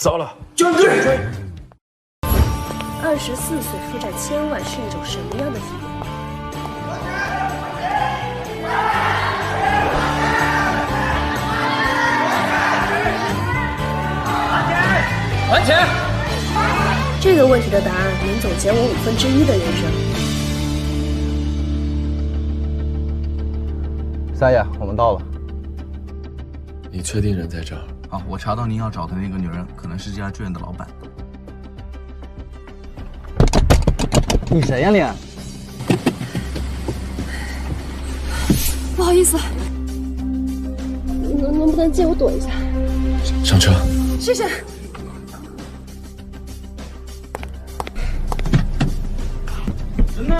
糟了，将军！24岁负债1000万是一种什么样的体验？还钱！这个问题的答案能总结我1/5的人生。三爷，我们到了。你确定人在这儿？啊，我查到您要找的那个女人，可能是这家剧院的老板。你谁呀你？不好意思，能不能借我躲一下？上车。谢谢。人呢？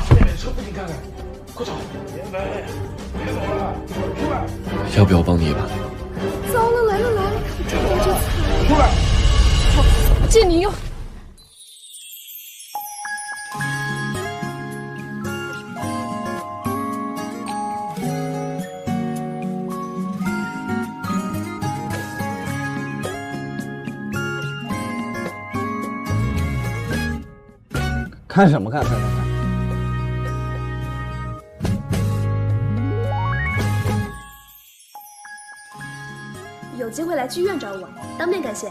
那边车附近看看，快走！别走了，出来！要不要帮你一把？糟了，来了，这惨！出来！好，借你用。看什么看？有机会来剧院找我，当面感谢。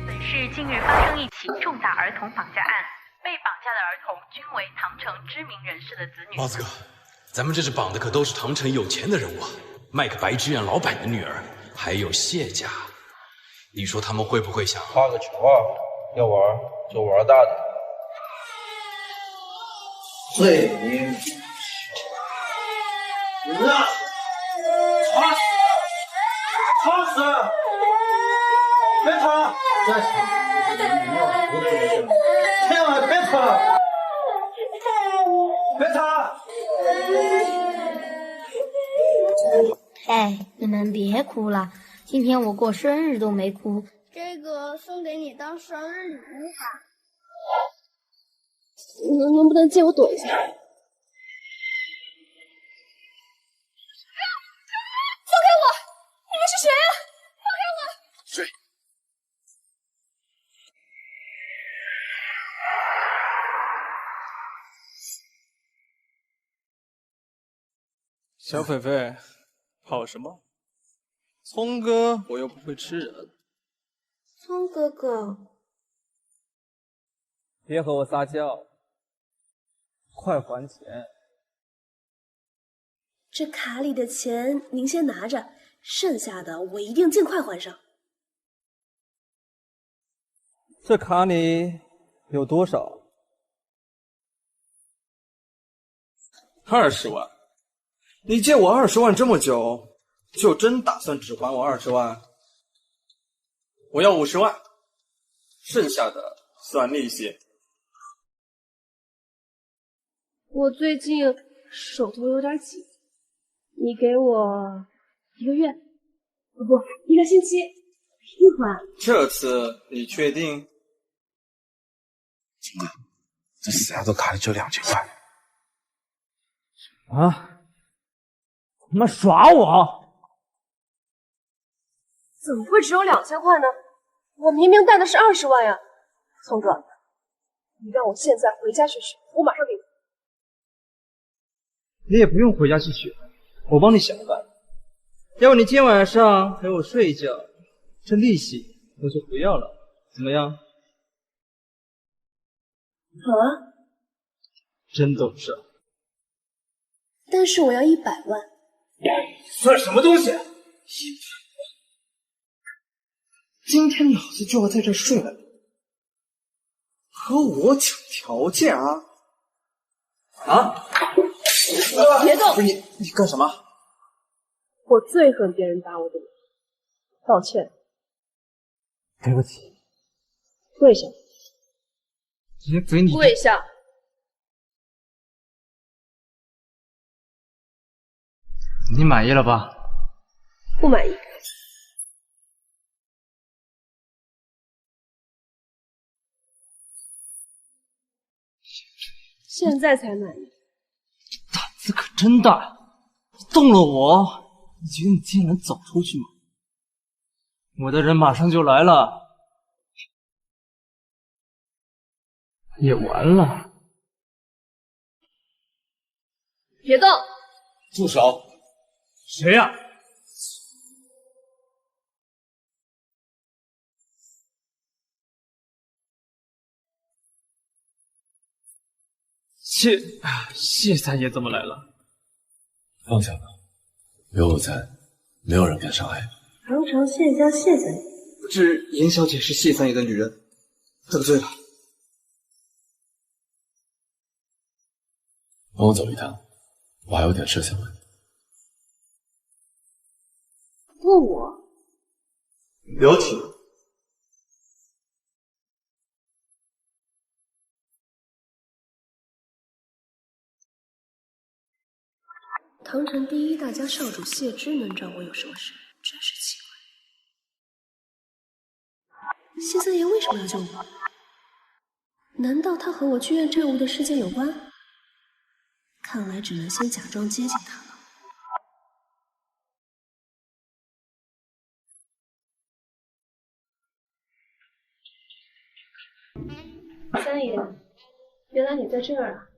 本市近日发生一起重大儿童绑架案。被绑架的儿童均为唐城知名人士的子女。帽子哥，咱们这是绑的可都是唐城有钱的人物啊，麦克白剧院老板的女儿，还有谢家。你说他们会不会想花个球啊？要玩就玩大的。罪名，人啊！吵死！别吵！再吵！千万别吵！别吵！哎，你们别哭了，今天我过生日都没哭。这个送给你当生日礼物吧。能不能借我躲一下？放开我！你们是谁啊？放开我！谁？小狒狒，跑什么？聪哥，我又不会吃人。聪哥哥，别和我撒娇，快还钱！这卡里的钱您先拿着，剩下的我一定尽快还上。这卡里有多少？20万。你借我20万这么久，就真打算只还我20万？我要50万，剩下的算利息。我最近手头有点紧，你给我1个月，不，1个星期，一定还。这次你确定？金哥，这死丫头卡里就2000块。啊！他妈耍我！怎么会只有2000块呢？我明明带的是20万呀！聪哥，你让我现在回家去取，我马上给你。你也不用回家去取，我帮你想办法。要不你今天晚上陪我睡一觉，这利息我就不要了，怎么样？好啊，真懂事。但是我要100万。算什么东西？100万！今天老子就要在这睡了，和我抢条件啊！啊！别动！不是你干什么？我最恨别人打我的脸，道歉。对不起。跪下。劫匪你跪下。你满意了吧？不满意。现在才满意。胆子可真大！你动了我，你觉得你竟然走出去吗？我的人马上就来了，也完了。别动！住手！谁呀？谢三爷怎么来了？放下吧，有我在，没有人敢伤害你。堂堂谢家谢三爷，不知严小姐是谢三爷的女人，得罪了。帮我走一趟，我还有点事想问你。问我？有请。堂城第一大家少主谢之能找我有什么事？真是奇怪。谢三爷为什么要救我？难道他和我剧院债务的事件有关？看来只能先假装接近他了。三爷，原来你在这儿啊！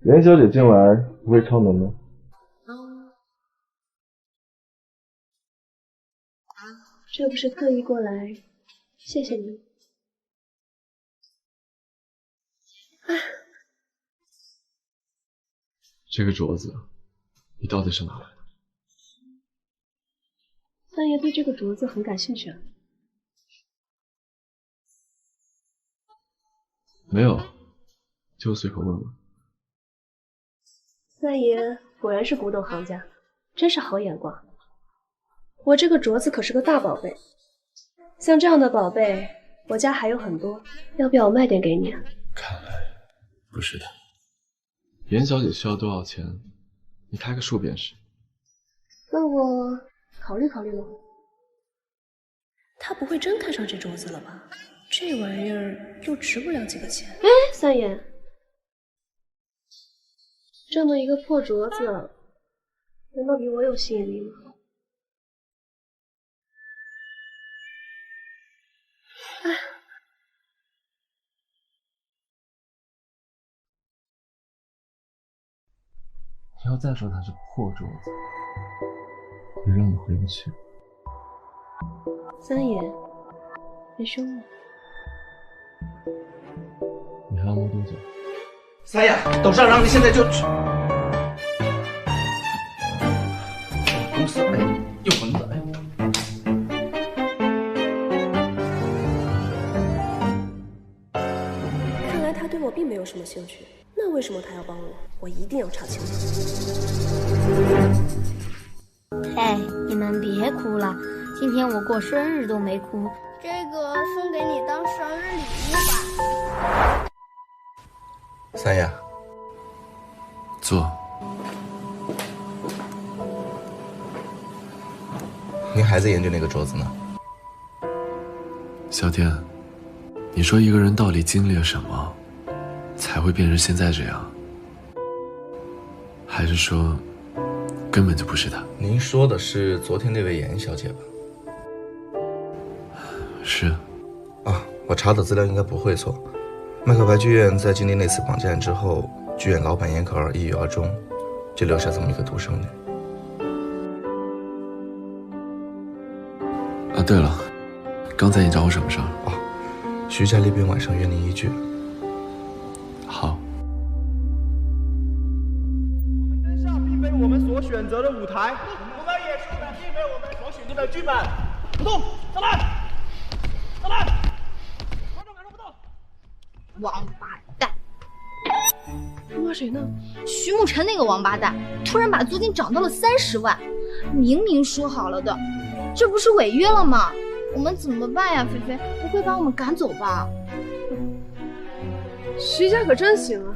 严小姐近来不会敲门吗？这不是特意过来，谢谢你。这个镯子，你到底是哪来的？三爷对这个镯子很感兴趣啊。没有，就随口问问。三爷果然是古董行家，真是好眼光。我这个镯子可是个大宝贝，像这样的宝贝，我家还有很多，要不要我卖点给你啊？看来不是的。严小姐需要多少钱，你开个数便是。那我考虑考虑喽。他不会真看上这镯子了吧？这玩意儿又值不了几个钱。哎，三爷，这么一个破镯子，难道比我有吸引力吗？哎，你要再说它是破镯子，也让你回不去。三爷，别凶我。你还要摸多久？三爷，董事长让你现在就去。公司哎，有蚊子哎。看来他对我并没有什么兴趣，那为什么他要帮我？我一定要查清楚。哎，你们别哭了，今天我过生日都没哭。这个送给你当生日礼物吧。三爷，坐。您还在研究那个镯子呢？小天，你说一个人到底经历了什么，才会变成现在这样？还是说，根本就不是他？您说的是昨天那位严小姐吧？是。啊，我查的资料应该不会错。麦克白剧院在经历那次绑架案之后，剧院老板严可儿抑郁而终，就留下这么一个独生女。啊，对了，刚才你找我什么事儿？哦，徐家那边晚上约您一聚。好。真相并非我们所选择的舞台，我们演出的并非我们所选择的剧本。不动，上来，上来！观众感受不动。王八蛋！骂谁呢？徐沐晨那个王八蛋，突然把租金涨到了30万，明明说好了的，这不是违约了吗？我们怎么办呀？菲菲，不会把我们赶走吧？徐家可真行啊！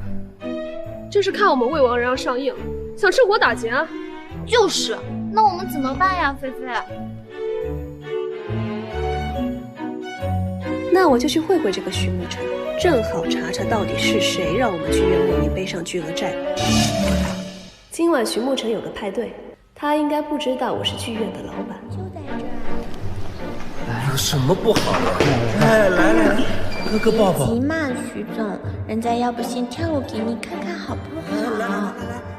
这是看我们魏王人要上映，想趁火打劫啊！就是，那我们怎么办呀，菲菲？那我就去会会这个徐沐晨，正好查查到底是谁让我们剧院莫名背上巨额债务。今晚徐沐晨有个派对，他应该不知道我是剧院的老板。就在这儿。有什么不好的？哎，来，哥哥抱抱。急嘛，徐总，人家要不先跳舞给你看看好不好？来，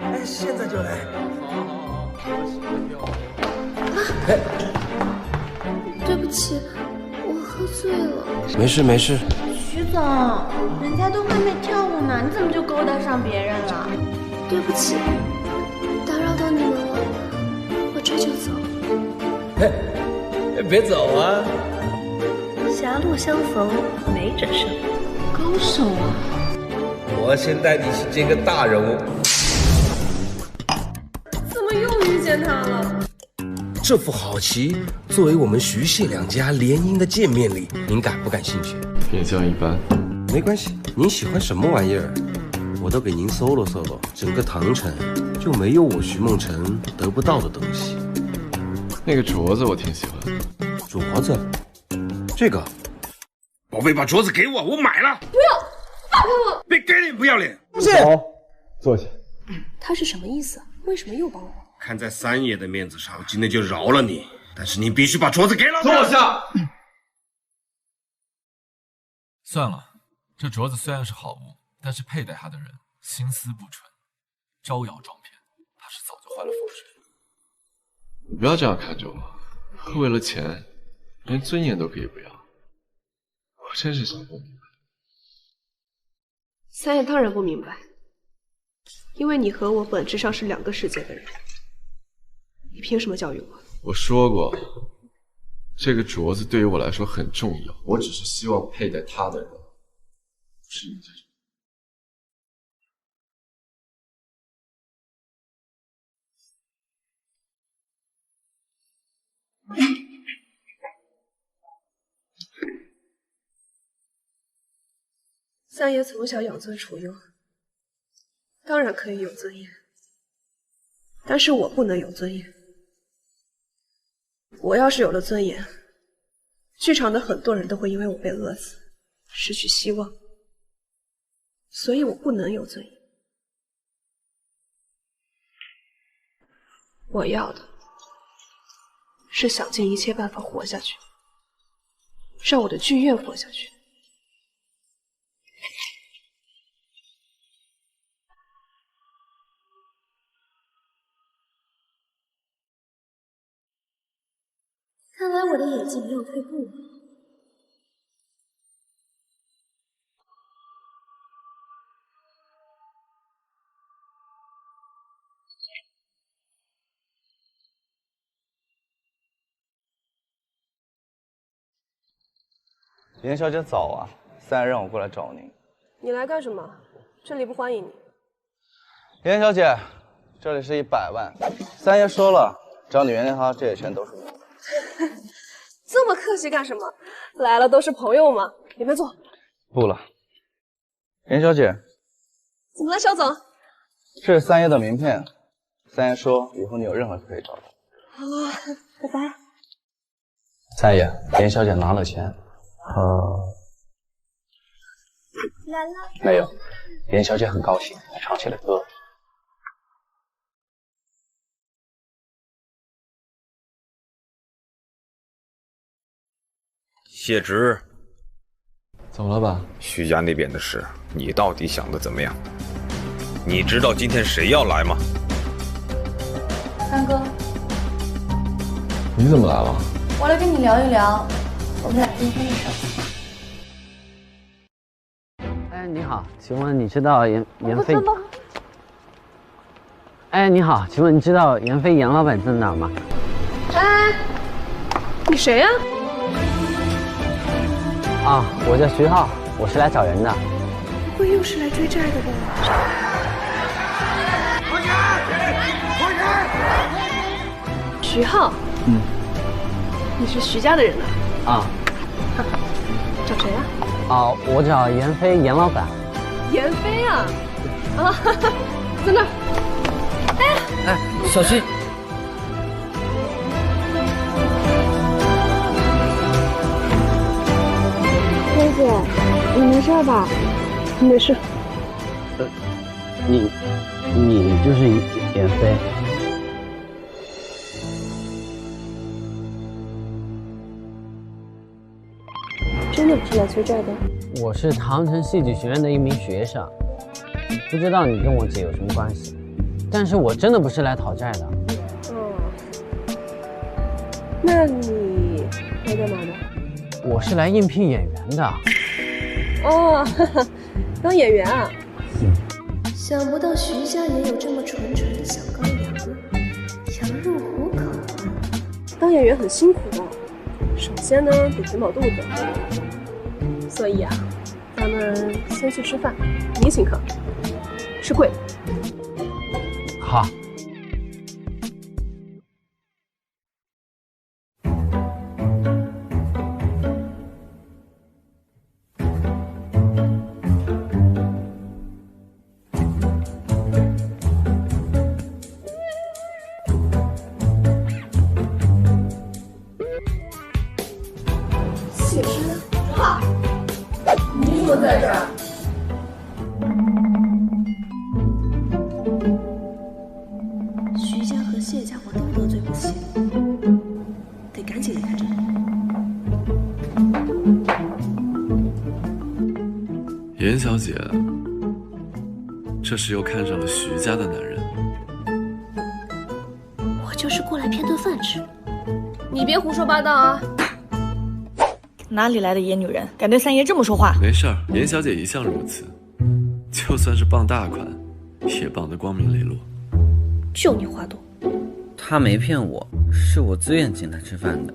哎，现在就来。哎，对不起，我喝醉了。没事。徐总，人家都还没跳舞呢，你怎么就勾搭上别人了？对不起，打扰到你们了，我这就走。别走啊！狭路相逢没准胜，高手啊！我先带你去见个大人物。怎么又遇见他了？这副好棋作为我们徐谢两家联姻的见面礼，您感不感兴趣？偏向一般。没关系，您喜欢什么玩意儿，我都给您搜罗，整个唐城就没有我徐梦辰得不到的东西。那个镯子我挺喜欢的。镯子？这个？宝贝，把镯子给我，我买了。不要，放开我！别给脸不要脸！好，坐下。他是什么意思？为什么又帮我？看在三爷的面子上，我今天就饶了你，但是你必须把镯子给老子。坐下。算了，这镯子虽然是好物，但是佩戴它的人心思不纯，招摇撞骗，怕是早就换了风水。你不要这样看着我，为了钱，连尊严都可以不要。我真是想不明白。三爷当然不明白，因为你和我本质上是两个世界的人，你凭什么教育我？我说过，这个镯子对于我来说很重要，我只是希望佩戴它的人不是你这种。三爷从小养尊处优，当然可以有尊严，但是我不能有尊严。我要是有了尊严，剧场的很多人都会因为我被饿死，失去希望，所以我不能有尊严。我要的是想尽一切办法活下去，让我的剧院活下去。看来我的演技没有退步。严小姐早啊，三爷让我过来找您。你来干什么？这里不欢迎你。严小姐，这里是100万，三爷说了，只要你原谅他，这些钱都是我的。这么客气干什么？来了都是朋友嘛，里面坐。不了，严小姐，怎么了，肖总？这是三爷的名片，三爷说以后你有任何事可以找他。好，拜拜。三爷，严小姐拿了钱，来了。没有，严小姐很高兴，还唱起了歌。谢职，怎么了吧？徐家那边的事，你到底想的怎么样？你知道今天谁要来吗？三哥，你怎么来了？我来跟你聊一聊我们俩今天的事。哎，你好，请问你知道严飞？哎，你好，请问你知道严飞严老板在哪儿吗？哎，你谁呀？啊，我叫徐浩，我是来找人的。不会又是来追债的吧？徐浩，你是徐家的人啊？啊。找谁啊？啊，我找严飞严老板。严飞啊？啊，在那儿。哎，小心！菲姐，你没事吧？没事。你就是妍飞。真的不是来催债的？我是唐城戏剧学院的一名学生，不知道你跟我姐有什么关系，但是我真的不是来讨债的。那你来干嘛的？我是来应聘演员的。哦，当演员啊？想不到徐家也有这么纯纯的小羔羊，羊入虎口啊！当演员很辛苦的，首先呢得填饱肚子，所以啊，咱们先去吃饭，你请客，吃贵。好。严小姐，这是又看上了徐家的男人。我就是过来骗顿饭吃，你别胡说八道啊！哪里来的野女人，敢对三爷这么说话？没事儿，严小姐一向如此，就算是傍大款，也傍得光明磊落。就你话多。他没骗我，是我自愿请他吃饭的。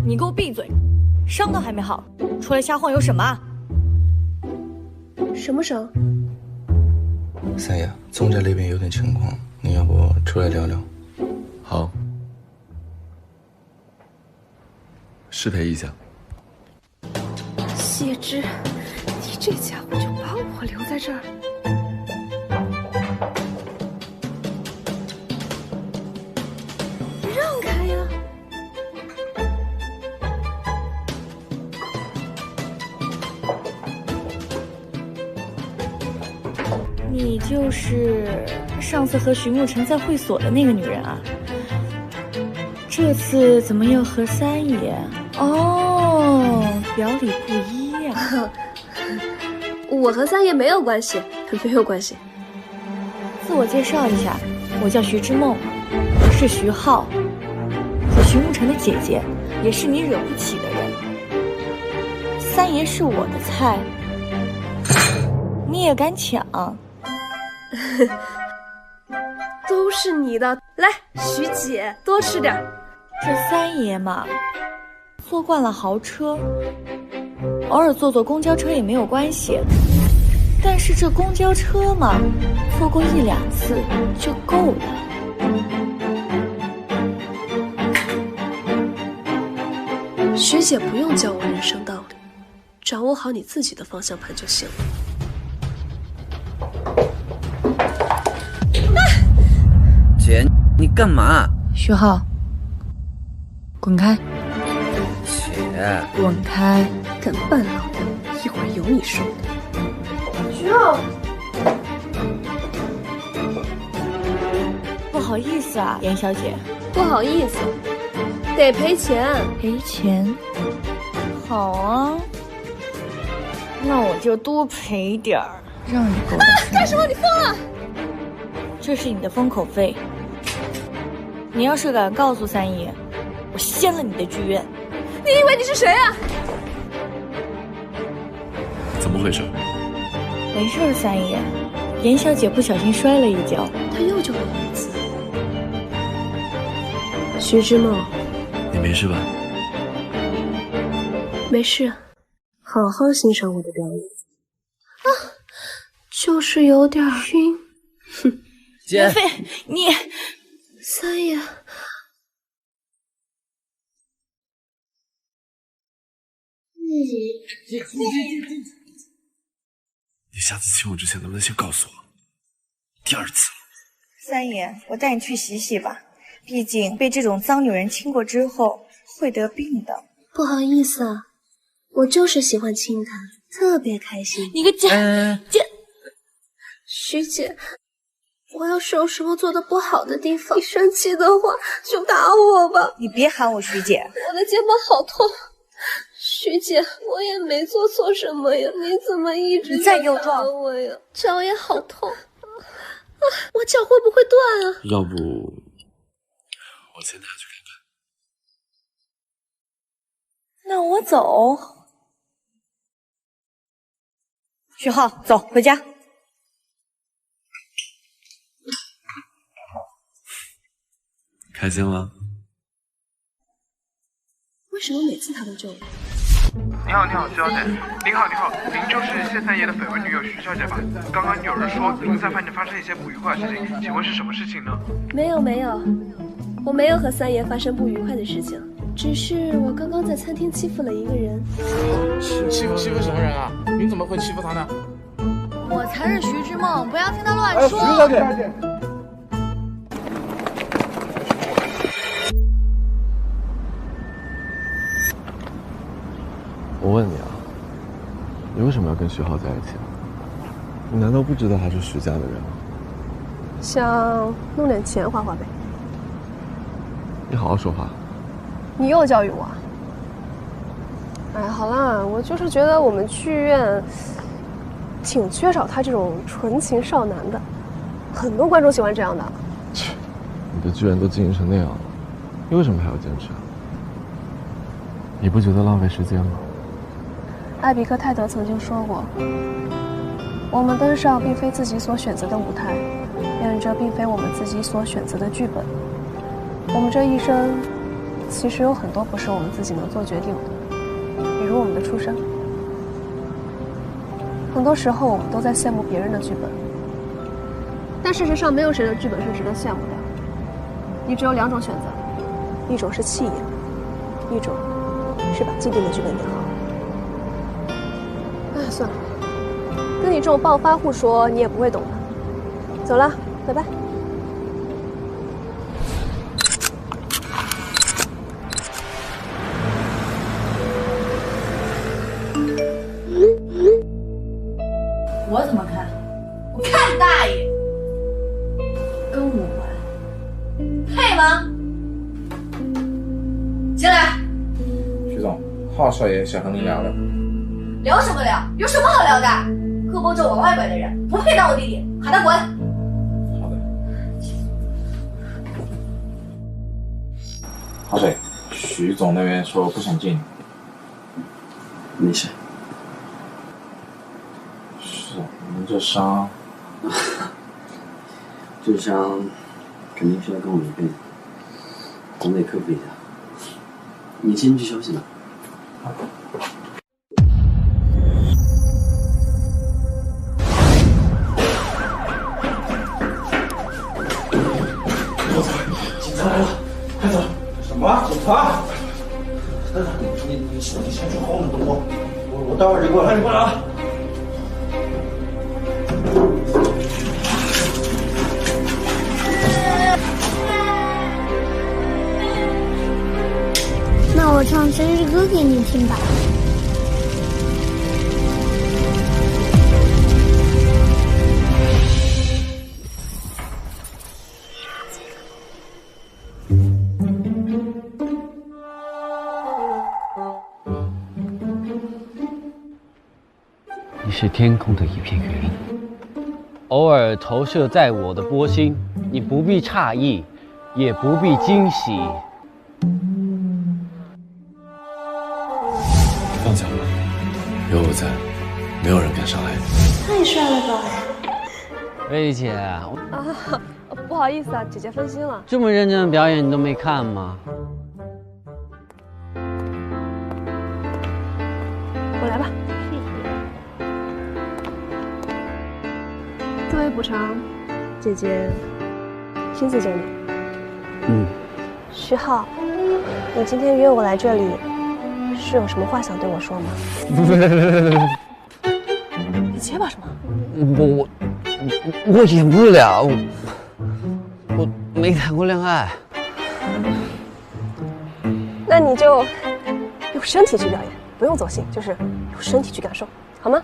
你给我闭嘴！伤都还没好，出来瞎晃悠什么啊？什么伤？三爷，宗宅那边有点情况，你要不出来聊聊？好，失陪一下。谢之，你这家伙就把我留在这儿。让开呀！你就是上次和徐沐晨在会所的那个女人啊？这次怎么又和三爷？哦，表里不一呀。我和三爷没有关系，没有关系。自我介绍一下，我叫徐之梦，是徐浩，和徐沐晨的姐姐，也是你惹不起的人。三爷是我的菜，你也敢抢？都是你的，来，徐姐多吃点。这三爷嘛，坐惯了豪车，偶尔坐公交车也没有关系。但是这公交车嘛，坐过1、2次就够了。徐姐不用教我人生道理，掌握好你自己的方向盘就行了。姐，你干嘛？徐浩，滚开！姐，滚开！敢扮老的，一会儿有你受的。徐浩，不好意思啊，严小姐。不好意思，得赔钱。赔钱？好啊，那我就多赔点儿，让你够得干什么？你疯了！这是你的封口费。你要是敢告诉三爷，我掀了你的剧院。你以为你是谁啊？怎么回事？没事儿，三爷。严小姐不小心摔了一跤，她又救了我一次。徐之梦，你没事吧？没事，好好欣赏我的表演。啊，就是有点晕。哼，姐，飞，你三爷。你下次亲我之前能不能先告诉我？第2次了。三爷，我带你去洗洗吧，毕竟被这种脏女人亲过之后会得病的。不好意思啊，我就是喜欢亲他，特别开心。你个贱！徐姐，我要是有什么做的不好的地方，你生气的话就打我吧。你别喊我徐姐，我的肩膀好痛。徐姐，我也没做错什么呀，你怎么一直再给我撞我呀？脚也好痛啊！我脚会不会断啊？要不我先带他去看看。那我走。徐浩，走回家。开心了？为什么每次他都救我？你好，徐小姐。您好，您就是谢三爷的绯闻女友徐小姐吧？刚刚有人说您在饭店发生一些不愉快的事情，请问是什么事情呢？没有，我没有和三爷发生不愉快的事情，只是我刚刚在餐厅欺负了一个人。欺负什么人啊？您怎么会欺负他呢？我才是徐之梦，不要听他乱说。徐小姐。我问你啊，你为什么要跟徐浩在一起？你难道不知道他是徐家的人吗？想弄点钱花花呗。你好好说话。你又教育我。哎，好啦，我就是觉得我们剧院挺缺少他这种纯情少男的，很多观众喜欢这样的。切，你的剧院都经营成那样了，你为什么还要坚持？你不觉得浪费时间吗？艾比克泰德曾经说过，我们登上并非自己所选择的舞台，演着并非我们自己所选择的剧本。我们这一生，其实有很多不是我们自己能做决定的，比如我们的出身。很多时候，我们都在羡慕别人的剧本，但事实上，没有谁的剧本是值得羡慕的。你只有两种选择，一种是弃演，一种是把既定的剧本演好。哎，算了，跟你这种暴发户说，你也不会懂的。走了，拜拜。我怎么看？我看大爷！跟我玩，配吗？进来。徐总，浩少爷想和您聊聊。聊什么聊？有什么好聊的？胳膊肘往外拐的人不配当我弟弟，喊他滚！好的。浩少爷，徐总那边说不想见你。没事。是，您这伤，这伤肯定需要跟我一辈子，总得克服一下。你先去休息吧。好的。警察来了，快走！什么警察？你先去后面等我待会儿就过来。你过来啊！那我唱生日歌给你听吧。你是天空的一片云，偶尔投射在我的波心，你不必诧异，也不必惊喜。放下吧，有我在，没有人敢伤害你。太帅了吧！薇姐，啊，不好意思啊，姐姐分心了。这么认真的表演你都没看吗？我来吧。作为补偿，姐姐亲自教你。徐浩，你今天约我来这里，是有什么话想对我说吗？你结巴什么？我演不了，我没谈过恋爱。那你就用身体去表演，不用走心，就是用身体去感受，好吗？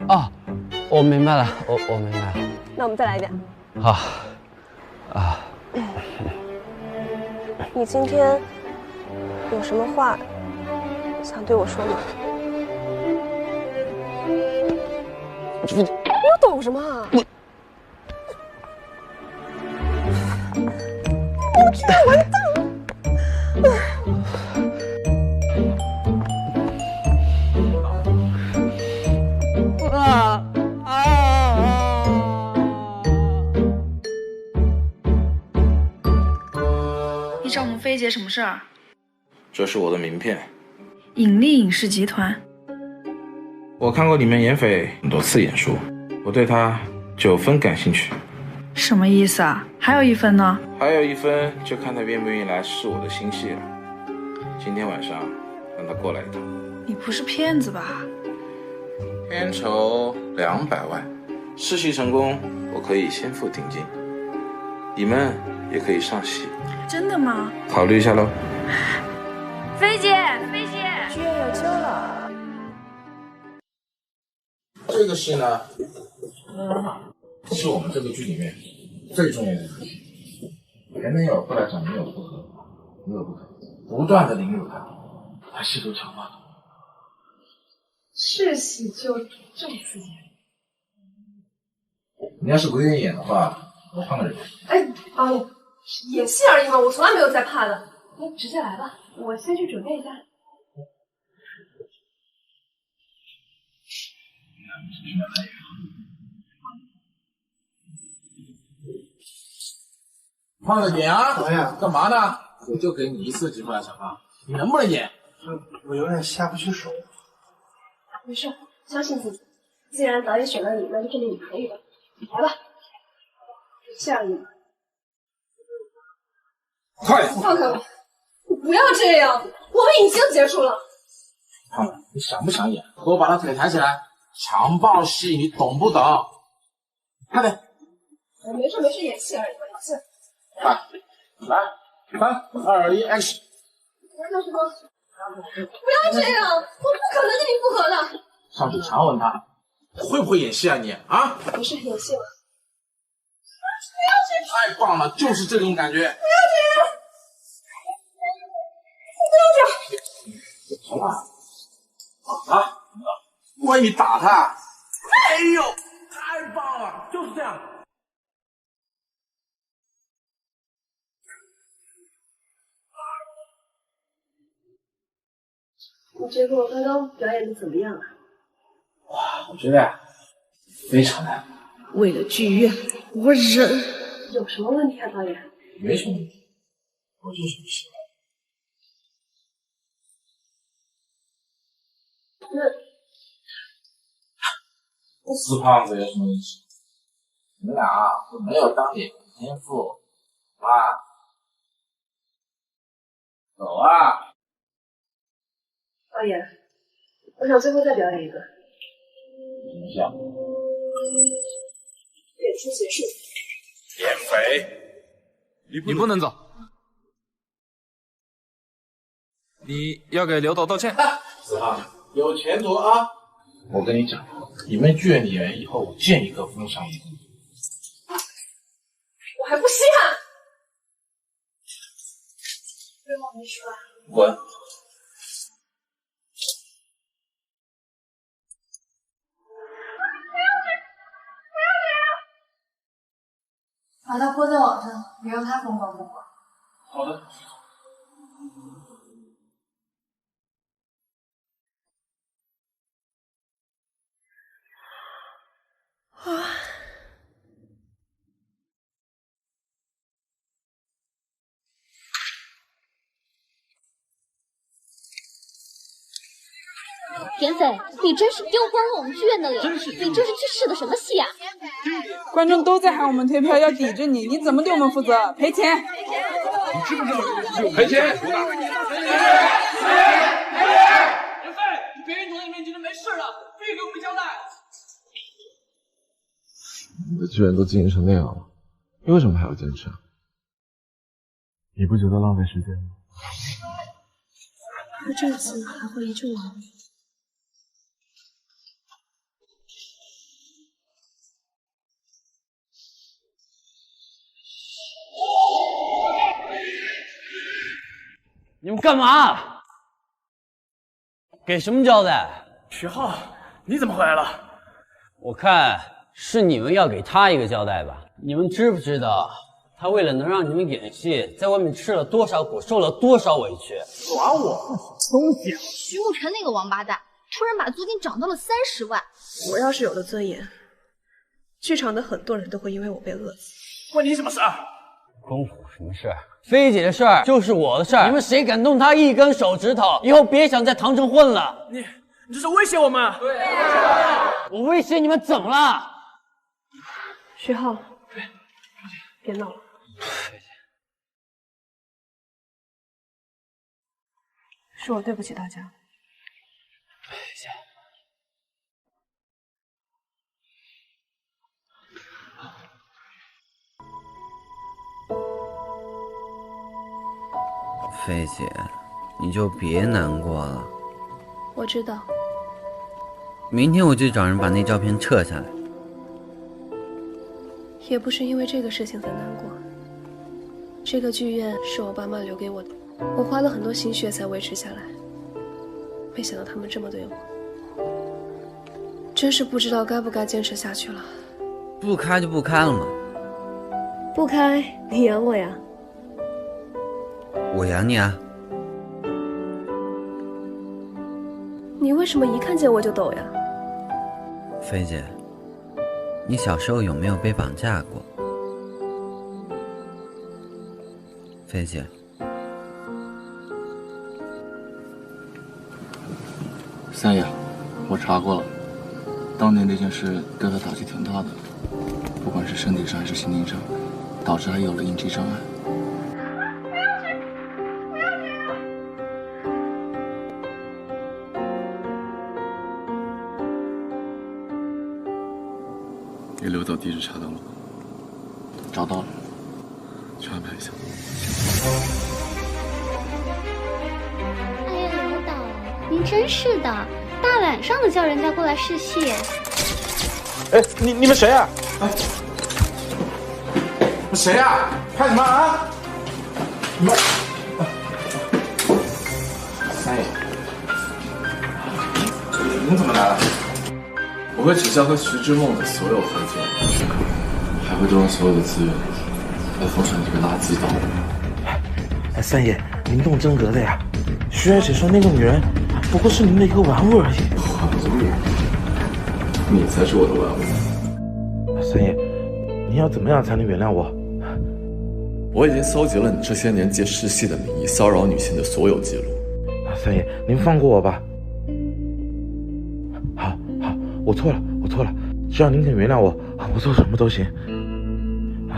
哦，我明白了，我明白了。那我们再来一遍。好。啊。你今天有什么话想对我说吗？你又懂什么啊？我去，完蛋了！你找我们菲姐什么事儿？这是我的名片，引力影视集团。我看过里面严斐很多次演出，我对他9分感兴趣。什么意思啊？还有1分呢？还有1分就看他愿不愿意来试我的新戏了。今天晚上让他过来一趟。你不是骗子吧？片酬200万，试戏成功，我可以先付定金，你们也可以上戏。真的吗？考虑一下喽。菲姐，菲姐，剧院有救了。这个戏呢，是我们这个剧里面最重要的一个戏。前面有过来讲没有不合，没有不可，不断的凌辱他，把戏都强化了。是戏就这么刺激？你要是不愿意演的话，我换个人。哎，阿鲁，演戏而已嘛，我从来没有在怕的。你直接来吧，我先去准备一下。胖子演啊！导演，干嘛呢？我就给你1次机会了，小胖，你能不能演？我有点下不去手。没事，相信自己。既然导演选了你，那就证明你可以了。来吧，这样你快点！放开我！你不要这样，我们已经结束了。胖子，你想不想演？给我把他腿抬起来！强暴戏，你懂不懂？快点！没事没事，演戏而已，没事。来，3、2、1 ，action！ 那什么？不要这样，我不可能跟你复合的。上去强吻他，会不会演戏啊你？啊？不是演戏了。不要这样！太棒了，就是这种感觉。不要这样！不要这样！好吧。啊！我以为你打他。哎呦，太棒了，就是这样。你觉得我刚刚表演的怎么样啊？哇，我觉得非常难。为了剧院，我忍。有什么问题啊，导演？没什么问题，我就是不喜欢。死胖子有什么意思？你们俩都没有当演员的天赋，啊！走啊！导演，我想最后再表演一个。什么项目？演出结束。严斐，你不能走，你要给刘导道歉。死胖子，有前途啊！我跟你讲，你们剧院的演员以后我见一个封杀一个。我还不稀罕！别往没说。滚！把它泼在网上，别让它风光不火。好的。田斐，你真是丢光了我们剧院的脸！你这是去试的什么戏啊？观众都在喊我们退票，要抵制你，你怎么对我们负责？赔钱！你知不知道赔钱？严斐，你别人总在你面前就没事了，必须给我们交代。你的剧院都经营成那样了，你为什么还要坚持啊？你不觉得浪费时间吗？可这次还会一阵亡。你们干嘛？给什么交代？徐浩，你怎么回来了？我看是你们要给他一个交代吧。你们知不知道，他为了能让你们演戏，在外面吃了多少苦，受了多少委屈？耍我？东西！徐沐晨那个王八蛋，突然把租金涨到了30万。我要是有了尊严，剧场的很多人都会因为我被饿死。关你什么事？关我什么事？菲姐的事儿就是我的事儿，你们谁敢动她一根手指头，以后别想在唐城混了。你这是威胁我们？对啊。我威胁你们怎么了？徐浩，别闹了。是我对不起大家。菲姐。菲姐，你就别难过了。我知道。明天我就找人把那照片撤下来。也不是因为这个事情才难过。这个剧院是我爸妈留给我的，我花了很多心血才维持下来。没想到他们这么对我，真是不知道该不该坚持下去了。不开就不开了嘛。不开，你养我呀。我养你啊！你为什么一看见我就抖呀？菲姐，你小时候有没有被绑架过？菲姐，三爷，我查过了，当年那件事对他打击挺大的，不管是身体上还是心灵上，导致他有了应激障碍。你刘导地址查到了吗？找到了，去安排一下。哎呀，刘导，您真是的，大晚上的叫人家过来试戏。哎，你们谁啊？哎，谁啊？看什么啊？你们，三爷，您怎么来了？我会取消和徐之梦的所有合作，还会动用所有的资源来封杀这个垃圾岛。哎，三爷，您动真格的呀！徐爱姐说那个女人不过是您的一个玩物而已。玩物？你才是我的玩物。三爷，您要怎么样才能原谅我？我已经搜集了你这些年借试戏的名义骚扰女性的所有记录。三爷，您放过我吧。好，我错了，只要您肯原谅我，我做什么都行。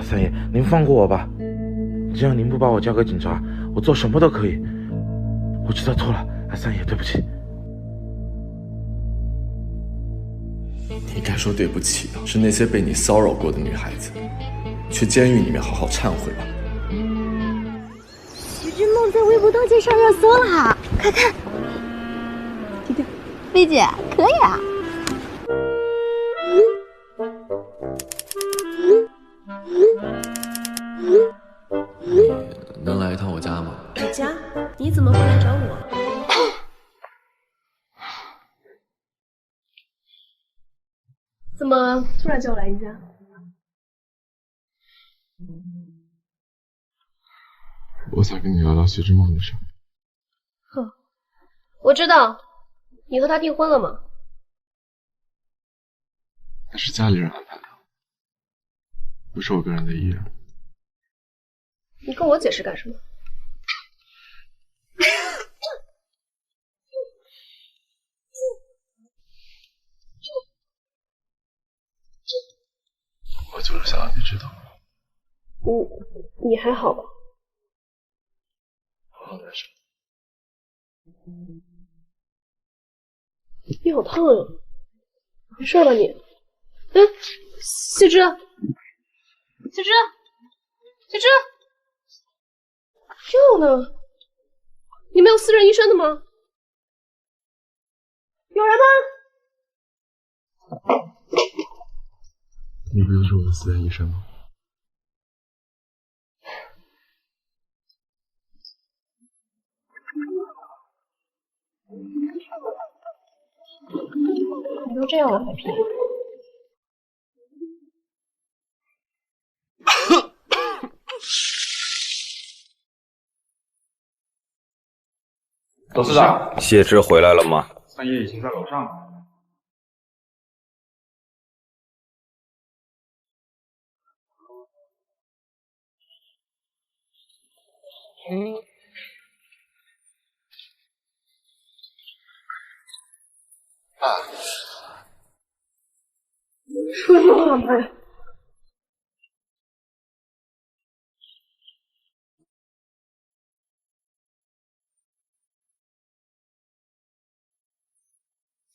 三爷，您放过我吧，只要您不把我交给警察，我做什么都可以。我知道错了，三爷，对不起。你该说对不起的是那些被你骚扰过的女孩子，去监狱里面好好忏悔吧。徐之梦在微博道歉上热搜了，快看！菲姐，可以啊。你能来一趟我家吗？你家？你怎么会来找我？怎么突然叫我来你家？我想跟你聊聊徐之梦的事。哼，我知道，你和他订婚了吗？那是家里人安排的，不是我个人的意愿。你跟我解释干什么？我就是想让你知道。你还好吧？好难受。你好烫啊！没事吧你？哎，谢之，药呢？你没有私人医生的吗？有人吗？你不就是我的私人医生吗？你都这样了还骗我？董事长，谢之回来了吗？三爷已经在楼上了。说什么话妈呀！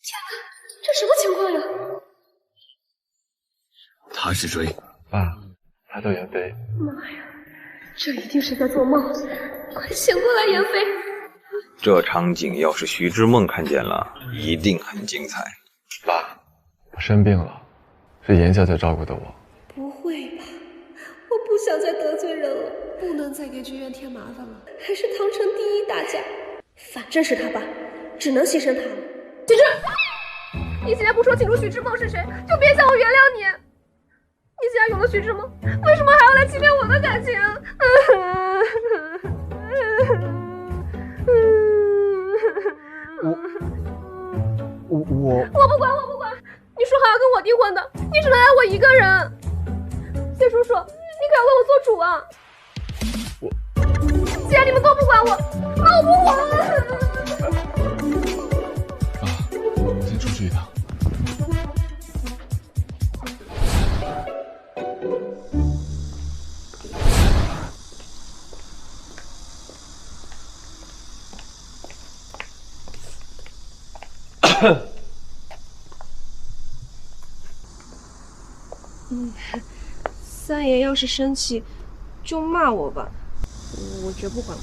天哪，这什么情况呀？他是谁？爸，他叫严飞。妈呀，这一定是在做梦！快醒过来，严飞！这场景要是徐之梦看见了，一定很精彩。爸，我生病了，是严小姐照顾的我。不会吧？我不想再得罪人了，不能再给剧院添麻烦了。还是唐城第一大家，反正是他爸，只能牺牲他了。许之，你既然不说清楚许之梦是谁，就别想我原谅你。你既然有了许之梦，为什么还要来欺骗我的感情？我不管，你说好要跟我订婚的，你只能爱我一个人。谢叔叔，你可要为我做主啊！既然你们都不管我，那我不管了。我先出去一趟。三爷要是生气，就骂我吧，我绝不还口。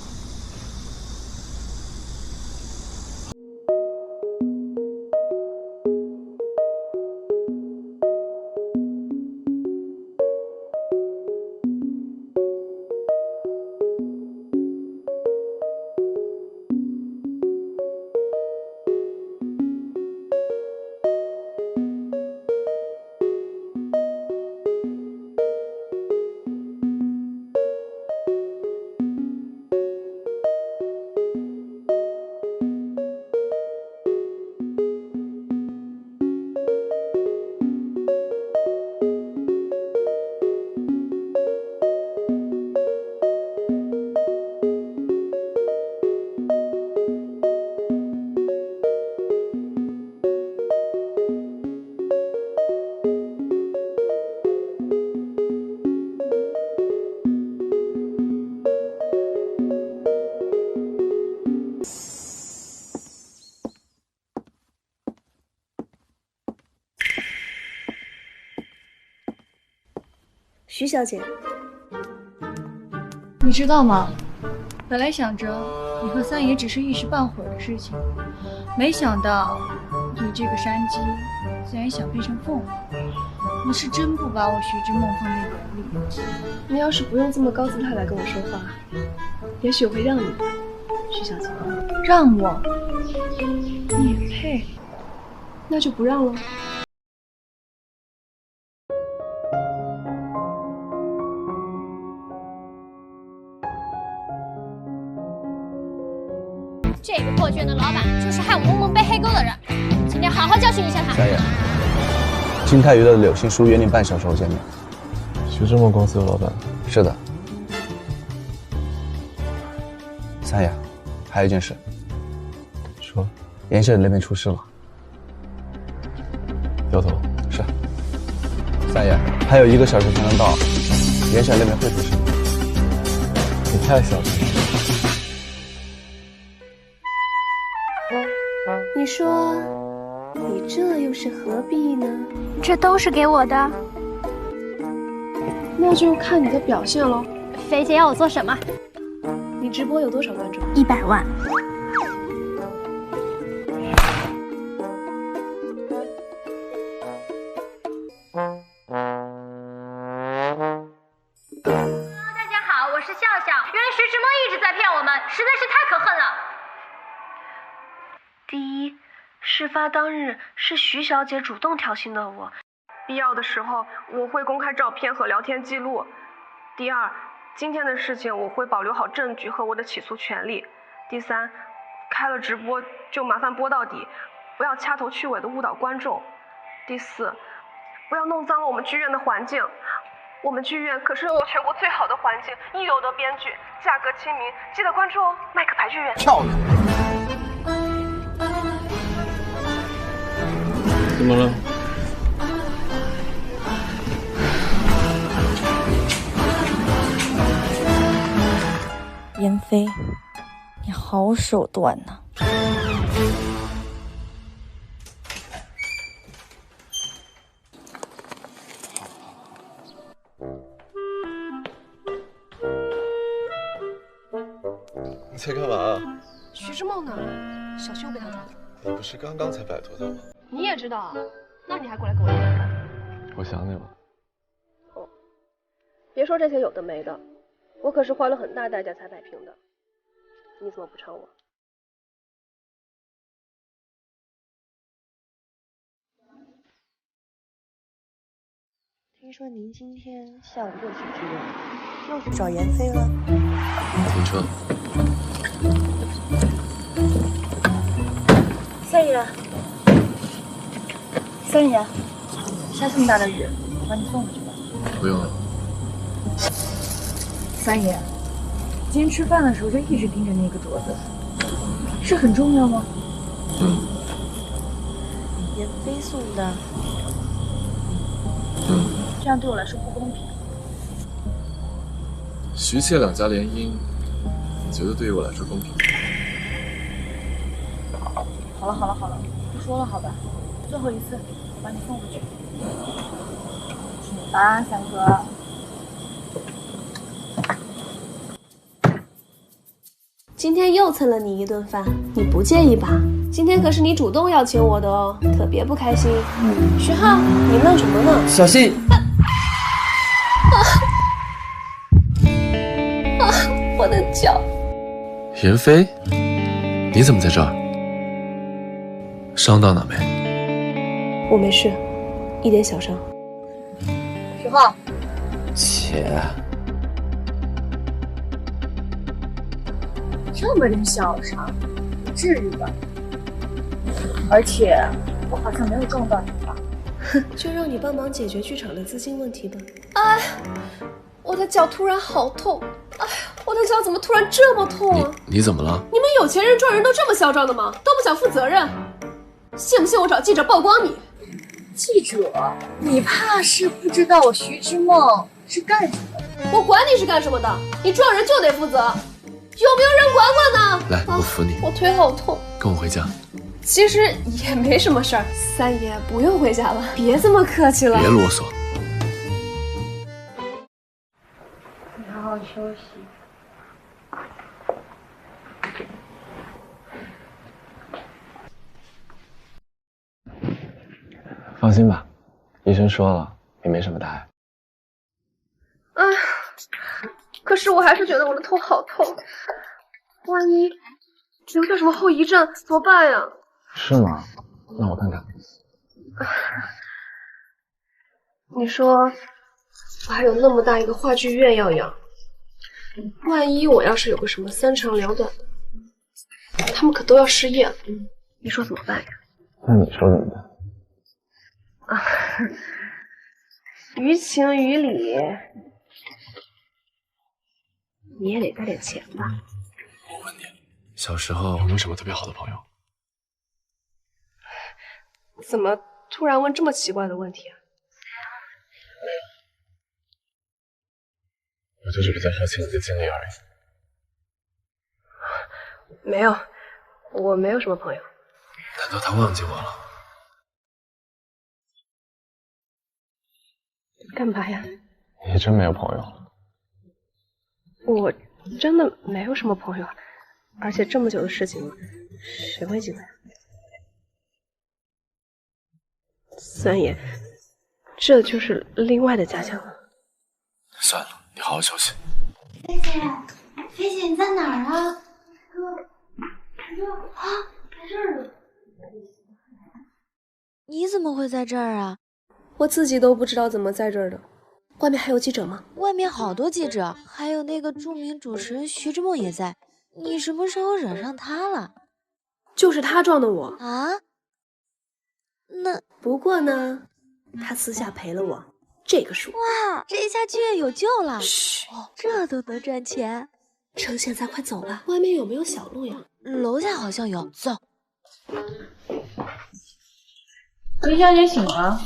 徐小姐，你知道吗？本来想着你和三爷只是一时半会儿的事情，没想到你这个山鸡竟然想变成凤凰。你是真不把我徐之梦放在眼里。你要是不用这么高姿态来跟我说话，也许我会让你的，徐小姐。让我？你也配？那就不让了。这个破剧院的老板就是害我萌萌被黑沟的人，今天好好教训一下他。三爷，金泰娱的柳杏树约定半小时后见面。徐之梦公司的老板？是的。三爷，还有一件事。说。严社那边出事了。掉头。是。三爷，还有1个小时才能到，严社那边会出事。你太小心了。你说，你这又是何必呢？这都是给我的，那就看你的表现喽。菲姐要我做什么？你直播有多少观众？100万。大家好，我是笑笑。原来徐志摩一直在骗我们，实在是太可恨了。第一，事发当日是徐小姐主动挑衅的我，必要的时候我会公开照片和聊天记录。第二，今天的事情我会保留好证据和我的起诉权利。第三，开了直播就麻烦播到底，不要掐头去尾的误导观众。第四，不要弄脏了我们剧院的环境。我们剧院可是有全国最好的环境，一流的编剧，价格亲民，记得关注哦，麦克白剧院。漂亮。怎么了？妍飞，你好手段呐！你在干嘛？徐志梦呢？小心又被他抓走。你不是刚刚才摆脱他吗？你也知道啊？那你还过来跟我干嘛？我想你了。哦，别说这些有的没的，我可是花了很大代价才摆平的。你怎么不唱我？听说您今天下午又去剧院，又去找妍飞了？停车。三爷，三爷，下这么大的雨，我把你送回去吧。不用了。三爷，今天吃饭的时候就一直盯着那个镯子，是很重要吗？妍飞送的。这样对我来说不公平。徐妾两家联姻，你觉得对于我来说公平？好了好了好了，不说了好吧，最后一次，我把你送回去。请吧，三哥。今天又蹭了你一顿饭，你不介意吧？今天可是你主动邀请我的哦，可别不开心。徐浩，你愣什么呢？小心！我的脚。妍飞，你怎么在这儿？伤到哪没？我没事，一点小伤。徐浩，姐，这么点小伤，不至于吧？而且我好像没有撞到你吧？就让你帮忙解决剧场的资金问题吧。哎，我的脚突然好痛！哎，我的脚怎么突然这么痛啊？你怎么了？你们有钱人撞人都这么嚣张的吗？都不想负责任？信不信我找记者曝光你？记者？你怕是不知道我徐之梦是干什么的？我管你是干什么的，你撞人就得负责。有没有人管管呢？来，我扶你。我腿好痛，跟我回家。其实也没什么事儿，三爷不用回家了，别这么客气了。别啰嗦。你好好休息。放心吧，医生说了，也没什么大碍。哎，可是我还是觉得我的头好痛，万一留下什么后遗症怎么办呀？是吗？让我看看。你说我还有那么大一个话剧院要养，万一我要是有个什么三长两短的，他们可都要失业了，你说怎么办呀？那你说怎么办？啊，于情于理，你也得带点钱吧。我问你，小时候有没有什么特别好的朋友？怎么突然问这么奇怪的问题啊？我就是比较好奇你的经历而已。没有，我没有什么朋友。难道他忘记我了？干嘛呀？你真没有朋友？我真的没有什么朋友，而且这么久的事情了，谁会记得呀？三爷，这就是另外的家乡了。算了，你好好休息。菲姐，菲姐你在哪儿啊？哥，啊，在这儿呢。你怎么会在这儿啊？我自己都不知道怎么在这儿的。外面还有记者吗？外面好多记者，还有那个著名主持人徐志摩也在。你什么时候惹上他了？就是他撞的我啊。那不过呢，他私下赔了我这个数。哇，这下居然有救了！嘘，这都能赚钱。趁现在快走吧，外面有没有小路呀？楼下好像有，走。林小姐醒了。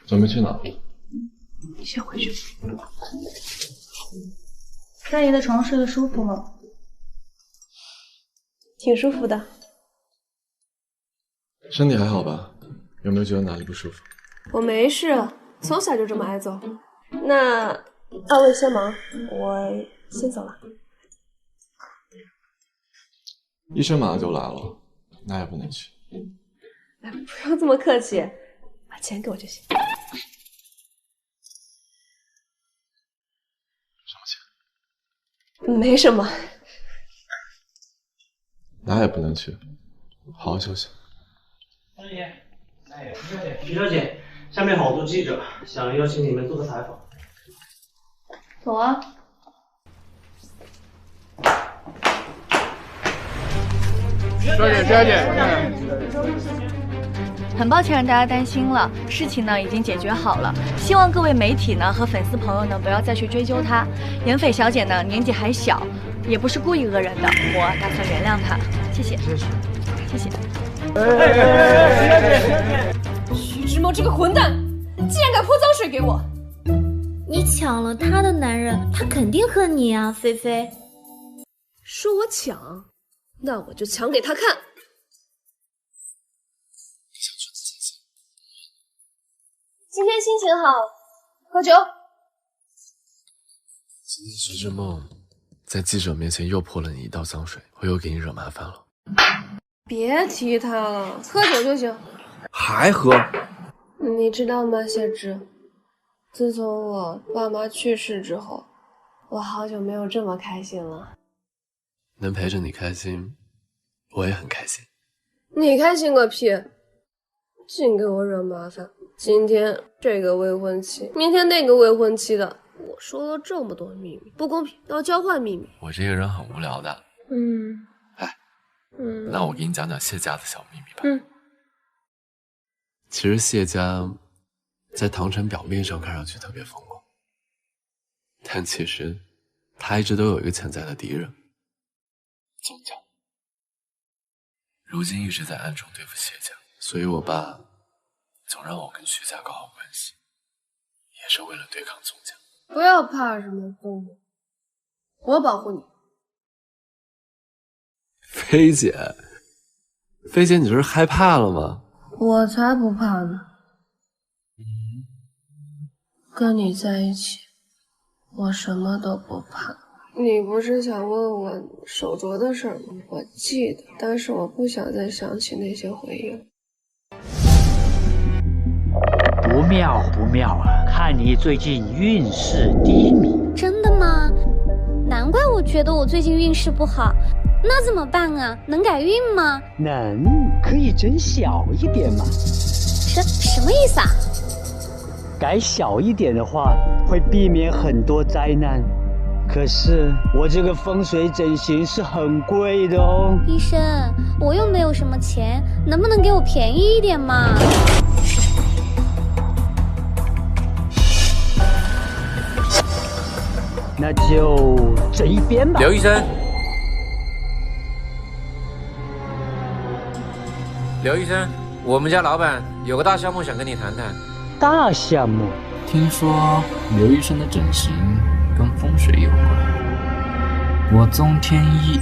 准备去哪？你先回去。三爷的床睡得舒服吗？挺舒服的。身体还好吧？有没有觉得哪里不舒服？我没事，从小就这么挨揍。那二位先忙，我先走了。医生马上就来了，那也不能去。哎，不用这么客气，把钱给我就行。没什么，哪也不能去，好好休息。三爷，徐小姐，下面好多记者想邀请你们做个采访。走啊。徐小姐，很抱歉让大家担心了，事情呢已经解决好了，希望各位媒体呢和粉丝朋友呢不要再去追究她。严斐小姐呢年纪还小，也不是故意讹人的，我打算原谅她，谢谢，谢谢。徐志摩这个混蛋，竟然敢泼脏水给我！你抢了他的男人，他肯定恨你啊，菲菲。说我抢，那我就抢给他看。今天心情好，喝酒。今天徐志梦在记者面前又泼了你一道脏水，我又给你惹麻烦了。别提他了，喝酒就行。还喝？你知道吗，谢之？自从我爸妈去世之后，我好久没有这么开心了。能陪着你开心，我也很开心。你开心个屁！净给我惹麻烦。今天这个未婚妻，明天那个未婚妻的，我说了这么多秘密，不公平，要交换秘密。我这个人很无聊的。那我给你讲讲谢家的小秘密吧。其实谢家在唐晨表面上看上去特别风光，但其实他一直都有一个潜在的敌人，宗家。如今一直在暗中对付谢家，所以我爸总让我跟徐家搞好关系，也是为了对抗宗家。不要怕什么父母，我保护你。菲姐，菲姐，你这是害怕了吗？我才不怕呢。跟你在一起，我什么都不怕。你不是想问我手镯的事吗？我记得，但是我不想再想起那些回忆了。不妙不妙啊！看你最近运势低迷。真的吗？难怪我觉得我最近运势不好。那怎么办啊？能改运吗？能，可以整小一点嘛。什么意思啊？改小一点的话，会避免很多灾难。可是我这个风水整形是很贵的哦。医生，我又没有什么钱，能不能给我便宜一点嘛？那就整一边吧。刘医生，刘医生，我们家老板有个大项目想跟你谈谈。大项目？听说刘医生的整形跟风水有关，我宗天一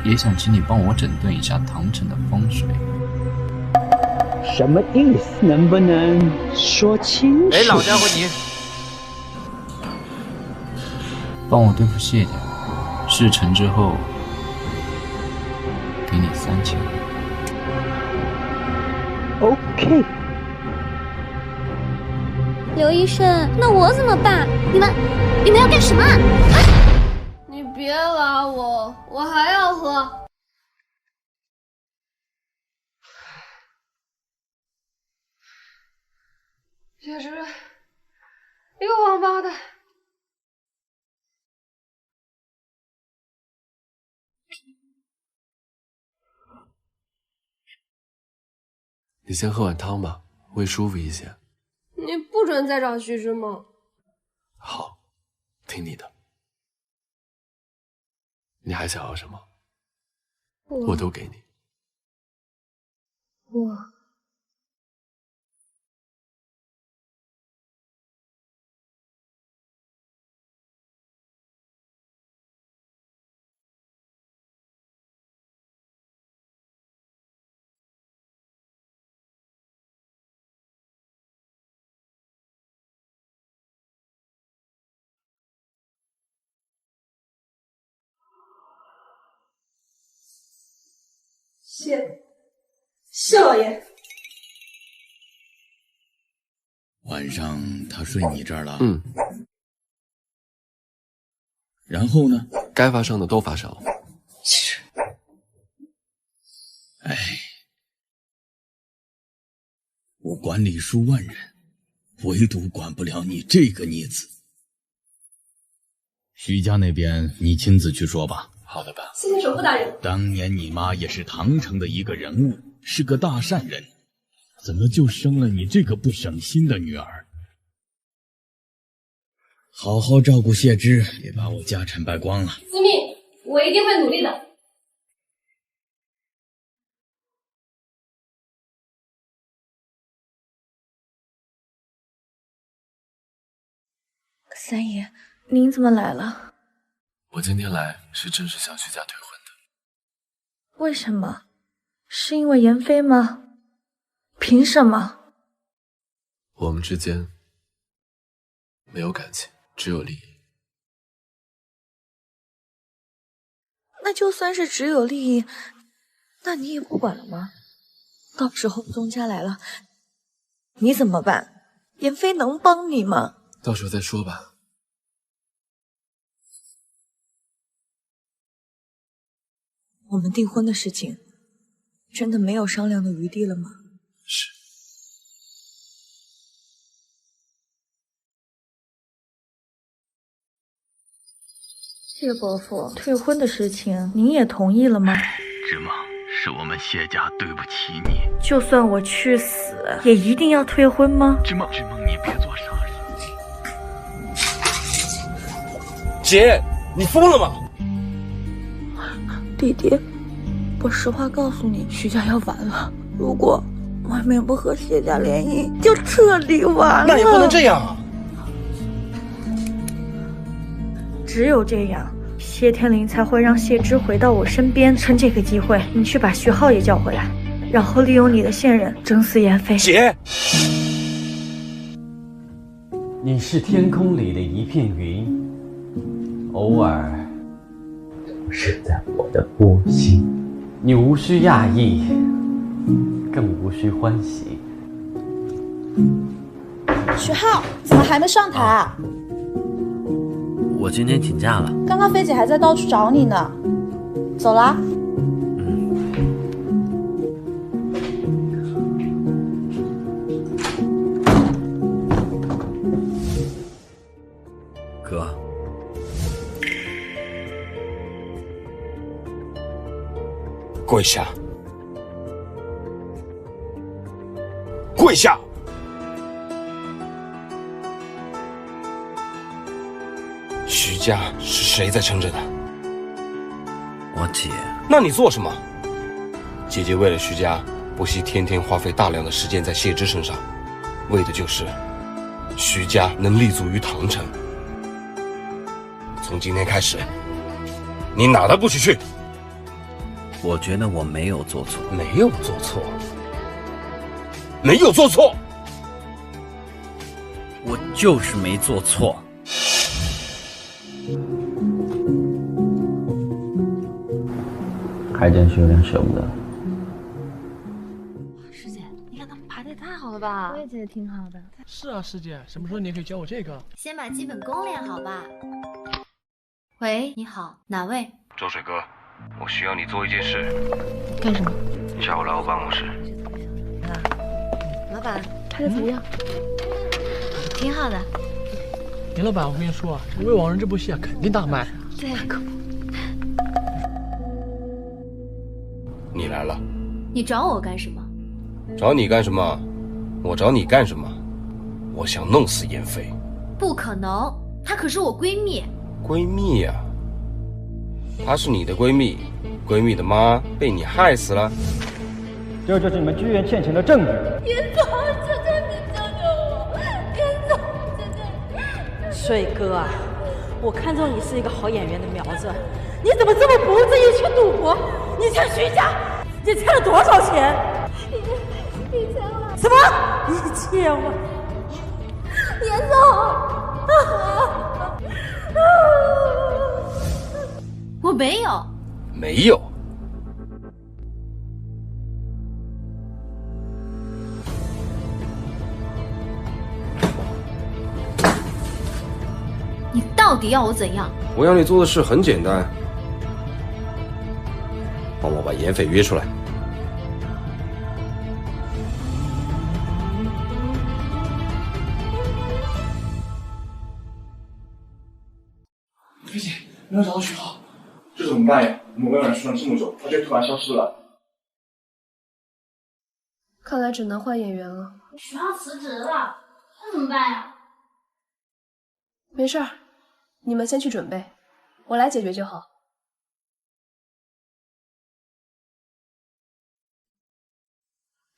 也想请你帮我整顿一下唐城的风水。什么意思？能不能说清楚？哎，老家伙你！帮我对付谢家，事成之后给你3000万。OK。刘医生，那我怎么办？你们要干什么？你别拉我，我还要喝。简直一个王八蛋！你先喝碗汤吧，会舒服一些。你不准再找徐志摩。好，听你的。你还想要什么？我都给你。谢老爷。晚上他睡你这儿了？然后呢？该发生的都发生了。哎，我管理数万人，唯独管不了你这个逆子。徐家那边你亲自去说吧。好的吧。谢谢首富大人。当年你妈也是唐城的一个人物，是个大善人，怎么就生了你这个不省心的女儿？好好照顾谢之，别把我家产败光了。遵命，我一定会努力的。三爷，您怎么来了？我今天来是正式向徐家退婚的。为什么？是因为妍飞吗？凭什么？我们之间没有感情，只有利益。那就算是只有利益，那你也不管了吗？到时候宗家来了，你怎么办？妍飞能帮你吗？到时候再说吧。我们订婚的事情，真的没有商量的余地了吗？是。谢伯父，退婚的事情您也同意了吗？芝麻，是我们谢家对不起你。就算我去死，也一定要退婚吗？芝麻，你别做傻事。姐，你疯了吗？弟弟，我实话告诉你，徐家要完了。如果外面不和谢家联姻，就彻底完了。那也不能这样啊！只有这样，谢天林才会让谢之回到我身边。趁这个机会，你去把徐浩也叫回来，然后利用你的现任整死妍飞。姐，你是天空里的一片云，偶尔总是在我的波心。你无需讶异，更无需欢喜。徐浩，怎么还没上台啊？我今天请假了。刚刚菲姐还在到处找你呢。走啦。哥，跪下！跪下！徐家是谁在撑着的？我姐。那你做什么？姐姐为了徐家，不惜天天花费大量的时间在谢之身上，为的就是徐家能立足于唐城。从今天开始，你哪都不许去。我觉得我没有做错。没有做错。没有做错。我就是没做错。还真是有点舍不得。师姐，你看天哪，爬的也太好了吧！我也觉得挺好的。是啊，师姐，什么时候你也可以教我这个？先把基本功练好吧。喂，你好，哪位？周水哥，我需要你做一件事。干什么？下午来我办公室。老板，拍的怎么样？挺好的。严老板，我跟你说啊，这《未亡人》这部戏啊，肯定大卖。对，可不。你来了。你找我干什么？找你干什么？我找你干什么？我想弄死妍飞。不可能，她可是我闺蜜。闺蜜呀？她是你的闺蜜，闺蜜的妈被你害死了。这就是你们剧院欠钱的证据。严总，求求你救救我！严总，求求你！水哥啊，我看中你是一个好演员的苗子，你怎么这么不务正业去赌博？你欠徐家，你欠了多少钱1000万！什么？1000万？严总，我没有。没有。你到底要我怎样？我要你做的事很简单，帮我把严斐约出来。飞姐，没有找到徐浩，这怎么办呀？我们微软说了这么久，他却突然消失了。看来只能换演员了。徐浩辞职了，那怎么办呀？没事儿，你们先去准备，我来解决就好。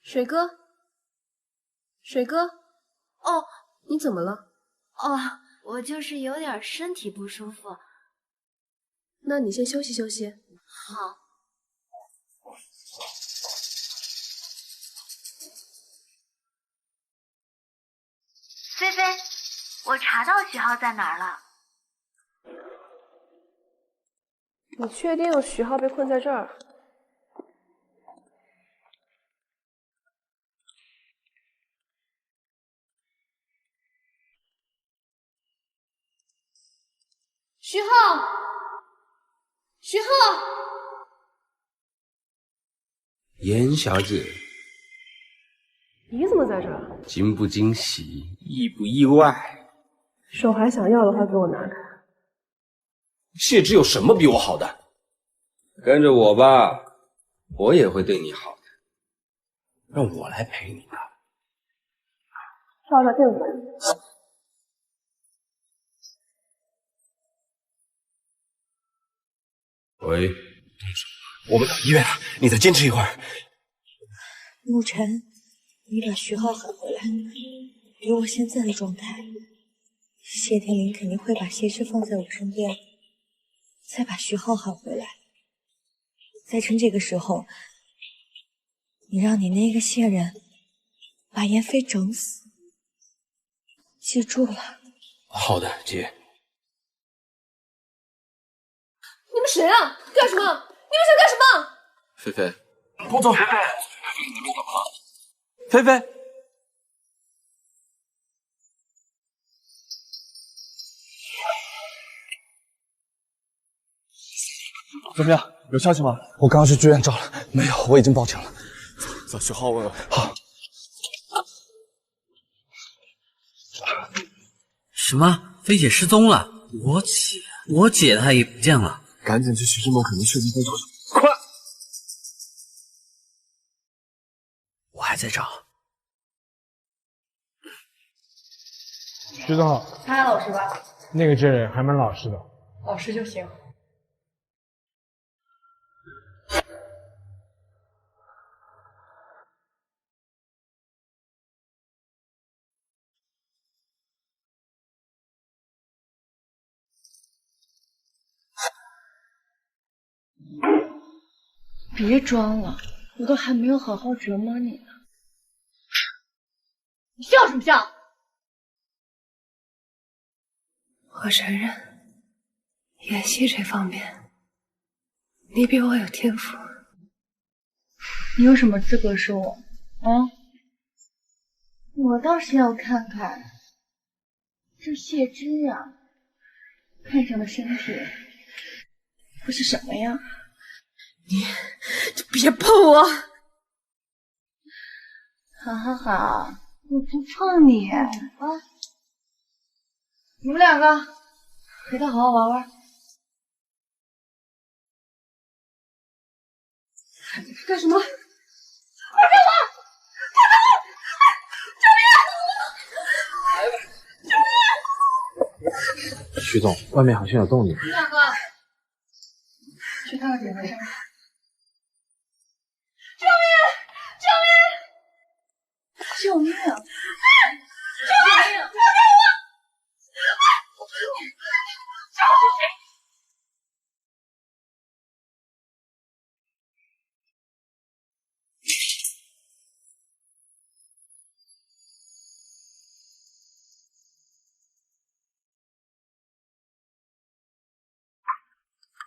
水哥，水哥，哦，你怎么了？哦，我就是有点身体不舒服。那你先休息休息。好。菲菲，我查到徐浩在哪儿了。你确定徐浩被困在这儿？徐浩，徐浩，严小姐，你怎么在这儿？惊不惊喜，意不意外？手还想要的话，给我拿开。谢之有什么比我好的？跟着我吧，我也会对你好的。让我来陪你吧。照照镜子。喂，我们到医院了，你再坚持一会儿。沐晨，你把徐浩喊回来。以我现在的状态，谢天林肯定会把谢之放在我身边，再把徐浩喊回来，再趁这个时候，你让你那个线人把妍飞整死。记住了。好的，姐。你们谁啊？干什么？你们想干什么？菲菲，不走。菲菲，怎么样？有消息吗？我刚刚去剧院找了，没有，我已经报警了。找徐浩问问。好。什么？菲姐失踪了？我姐她也不见了。赶紧去徐志梦肯定确定在找找，快！我还在找。徐总，他老实吧？那个真人还蛮老实的。老实就行。别装了，我都还没有好好折磨你呢。你笑什么笑？我承认，演戏这方面，你比我有天赋。你有什么资格说我？啊？我倒是要看看这谢芝啊，看上的身体会是什么样？你别碰我！好好好，我不碰你啊！你们两个陪他好好玩玩。干什么？快救我！救命！徐总，外面好像有动静。你们两个去看看怎么回事。救命！救命！救命！救命！放开我！救命！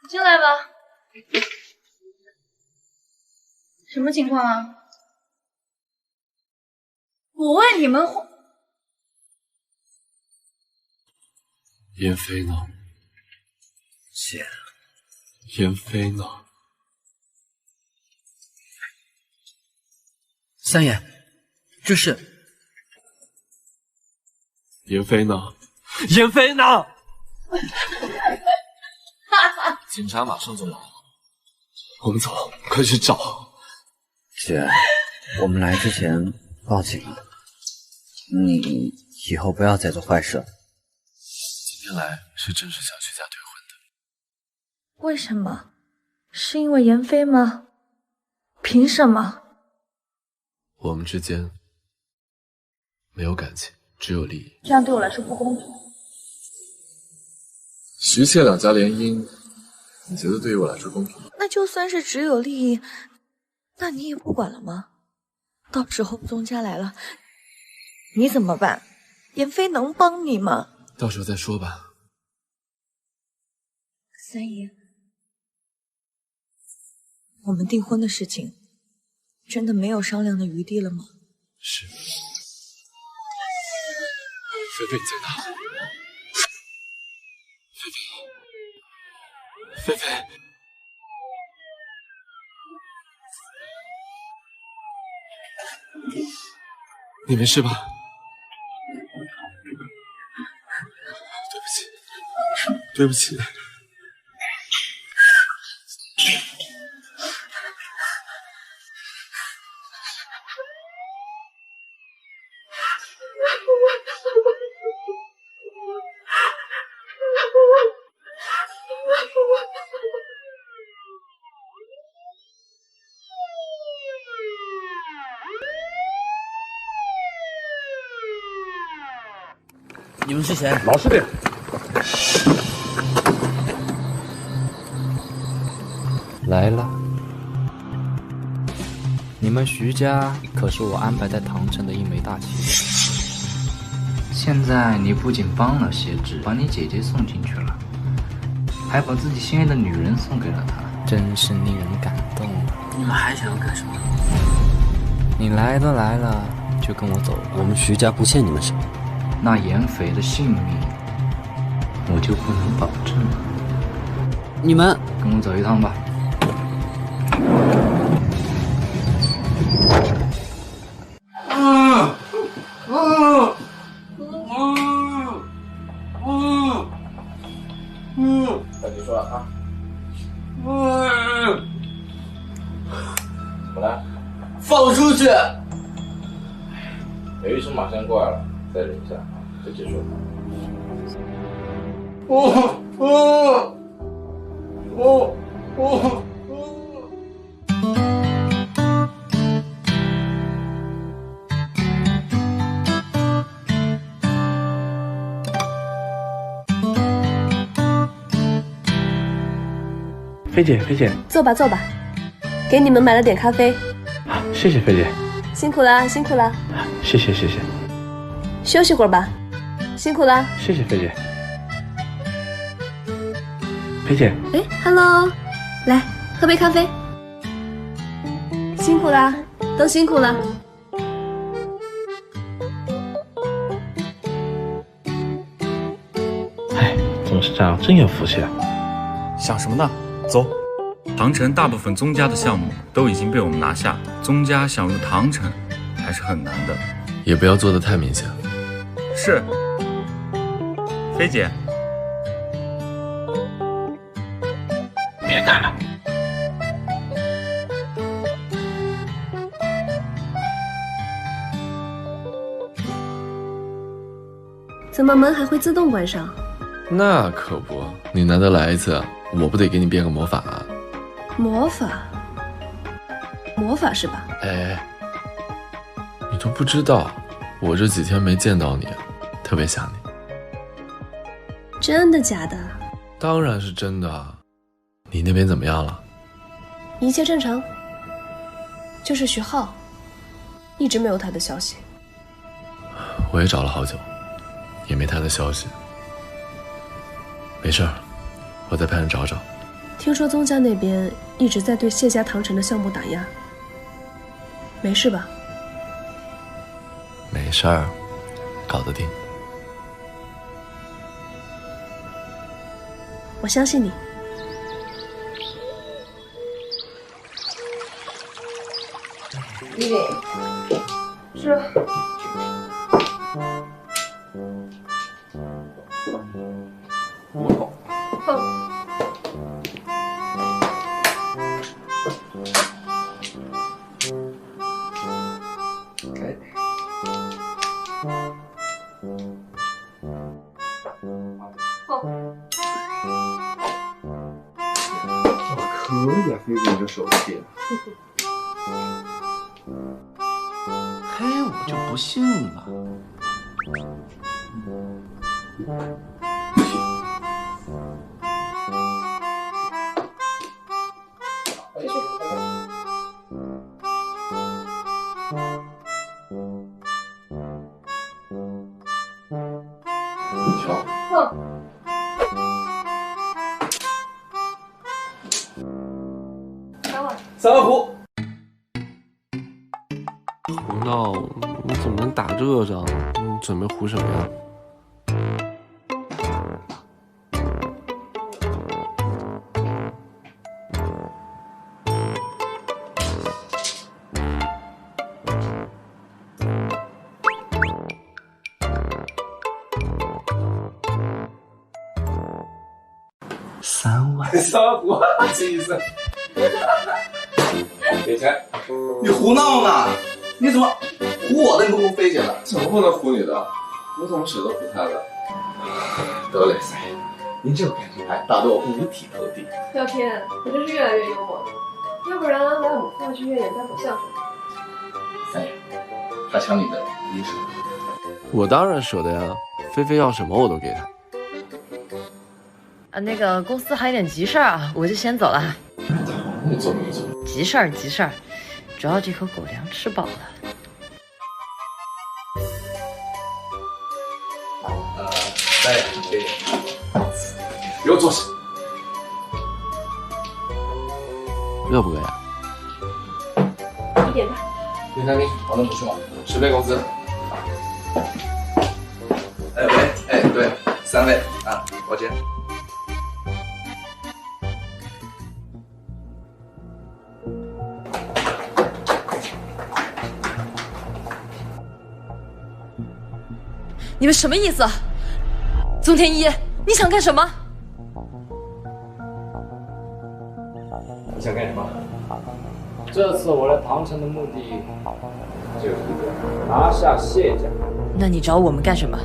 进来吧。什么情况啊？我问你们，妍霏呢？姐，妍霏呢？三爷，这是妍霏呢？妍霏呢？警察马上就来了，我们走，快去找。姐，我们来之前报警了，你以后不要再做坏事了。今天来是正式想徐家退婚的。为什么？是因为妍霏吗？凭什么？我们之间没有感情，只有利益。这样对我来说不公平。徐谢两家联姻，你觉得对于我来说公平吗？那就算是只有利益，那你也不管了吗？到时候宗家来了，你怎么办？妍霏能帮你吗？到时候再说吧。三爷，我们订婚的事情真的没有商量的余地了吗？是。菲菲你在哪？菲菲，你没事吧？对不起，对不起。你们是谁？老实点。来了，你们徐家可是我安排在唐城的一枚大棋。现在你不仅帮了谢芝，把你姐姐送进去了，还把自己心爱的女人送给了她，真是令人感动啊！你们还想要干什么？你来都来了，就跟我走吧。我们徐家不欠你们什么。那妍霏的性命，我就不能保证了。你们跟我走一趟吧。快结束了啊！怎么了？放出去！刘医生马上过来了，再忍一下啊，就结束了。菲姐，菲姐，坐吧，坐吧，给你们买了点咖啡。谢谢菲姐，辛苦了，辛苦了。谢谢谢谢，休息会儿吧，辛苦了。谢谢菲姐。菲姐，哎 ，Hello， 来喝杯咖啡。辛苦啦，都辛苦了。这样真有福气啊！想什么呢？走。唐城大部分宗家的项目都已经被我们拿下，宗家想入唐城还是很难的。也不要做得太明显。是。菲姐。别干了。怎么门还会自动关上？那可不，你难得来一次，我不得给你变个魔法啊？魔法？魔法是吧？哎，你都不知道，我这几天没见到你，特别想你。真的假的？当然是真的。你那边怎么样了？一切正常，就是徐浩，一直没有他的消息。我也找了好久，也没他的消息。没事儿，我再派人找找。听说宗家那边一直在对谢家唐城的项目打压，没事吧？没事儿，搞得定。我相信你。丽丽，是。可以啊，菲菲，你这手气。嘿，我就不信了。回去。瞧。3万胡。胡闹！你怎么能打这仗？你准备胡什么呀？3万，3万胡，这意思？给钱！你胡闹呢？你怎么唬我的？你不唬菲姐的？怎么不能唬你的？我怎么舍得唬她的？得嘞，三爷，您这个感情牌打得我五体投地。小天，你真是越来越幽默了，要不然来我们话剧院演单口相声。三爷，他抢你的，你舍得？我当然舍得呀，菲菲要什么我都给她。那个公司还有点急事儿啊，我就先走了。你走你走。急事儿急事儿，主要这口狗粮吃饱了。三爷，菲姐，给我坐下。饿不饿呀1点半。点餐厅，保证不错，10倍工资。哎喂，哎对，3位啊，抱歉。你们什么意思？宗天一，你想干什么？你想干什么？这次我来唐城的目的就是一个拿下谢家。那你找我们干什么？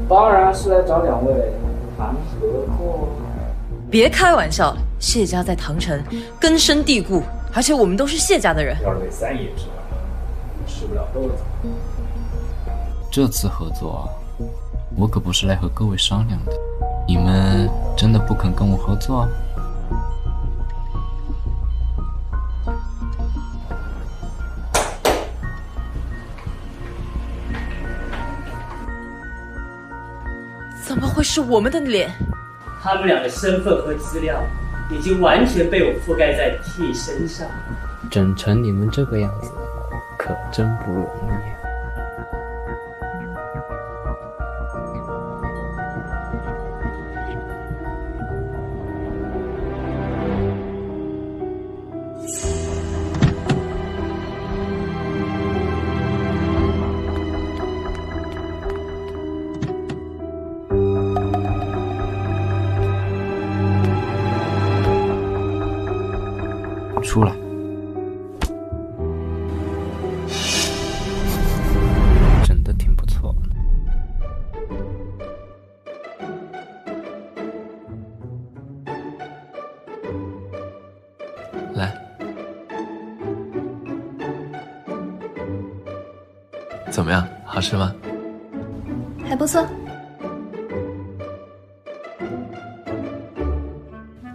当然是来找2位谈合作。别开玩笑了，谢家在唐城根深蒂固，而且我们都是谢家的人。要是被3爷知道，吃不了兜着走。这次合作，我可不是来和各位商量的。你们真的不肯跟我合作？怎么会是我们的脸？他们俩的身份和资料已经完全被我覆盖在 T 身上。整成你们这个样子，可真不容易。出来。整的挺不错。来，怎么样？好吃吗？还不错。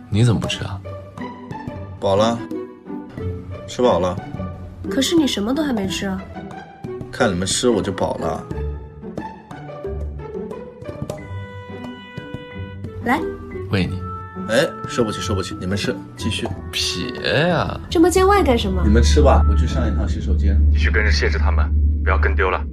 你怎么不吃啊？饱了，吃饱了。可是你什么都还没吃啊。看你们吃我就饱了。来，喂你。哎，收不起，收不起，你们吃，继续。别呀！这么见外干什么？你们吃吧，我去上一趟洗手间。你去跟着谢之他们，不要跟丢了。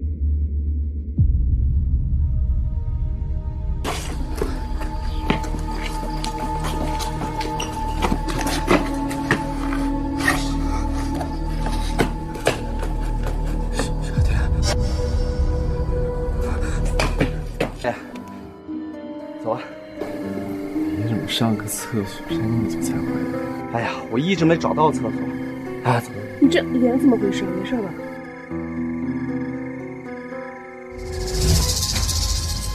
走吧。你怎么上个厕所才那么久才回来？哎呀，我一直没找到厕所。哎，走。你这脸怎么回事？没事吧？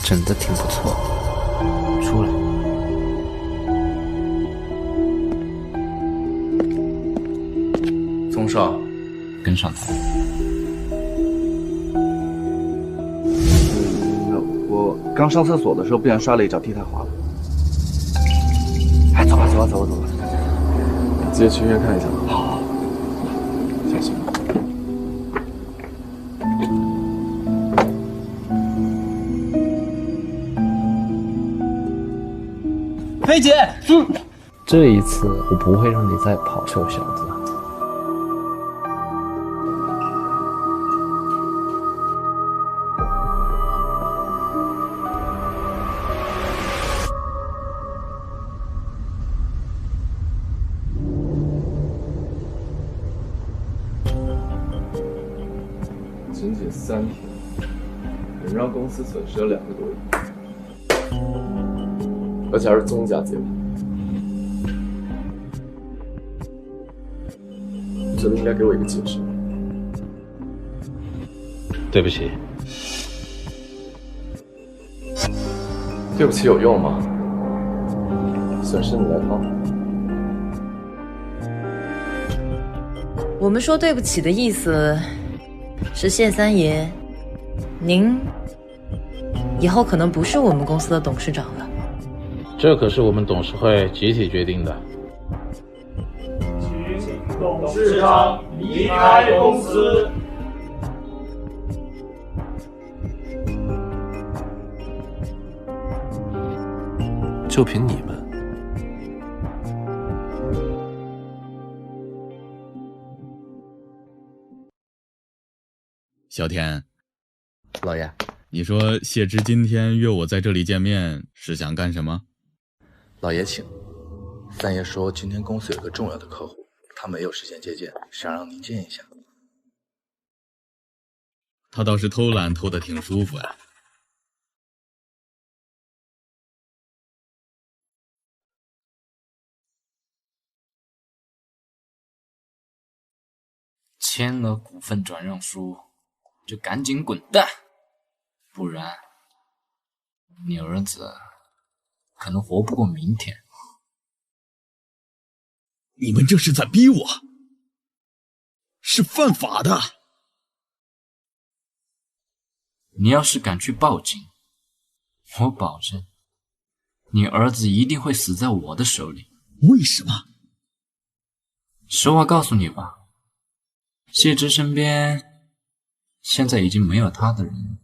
整的挺不错。出来。宗少，跟上他。我刚上厕所的时候不小心摔了一跤，地太滑了。哎，走吧，走吧，走吧，走吧。直接去医院看一下吧。好，小心。菲姐，这一次我不会让你再跑，臭小子。仅仅3天，能让公司损失了2个多亿，而且还是宗家接盘，你觉得应该给我一个解释？对不起。对不起有用吗？损失你来掏。我们说对不起的意思是谢三爷，您以后可能不是我们公司的董事长了。这可是我们董事会集体决定的。请董事长离开公司。就凭你们？小田，老爷，你说谢之今天约我在这里见面是想干什么？老爷请。三爷说今天公司有个重要的客户，他没有时间接见，想让您见一下。他倒是偷懒偷得挺舒服啊。签了股份转让书就赶紧滚蛋，不然你儿子可能活不过明天。你们这是在逼我，是犯法的。你要是敢去报警，我保证你儿子一定会死在我的手里。为什么？实话告诉你吧，谢之身边现在已经没有他的人了。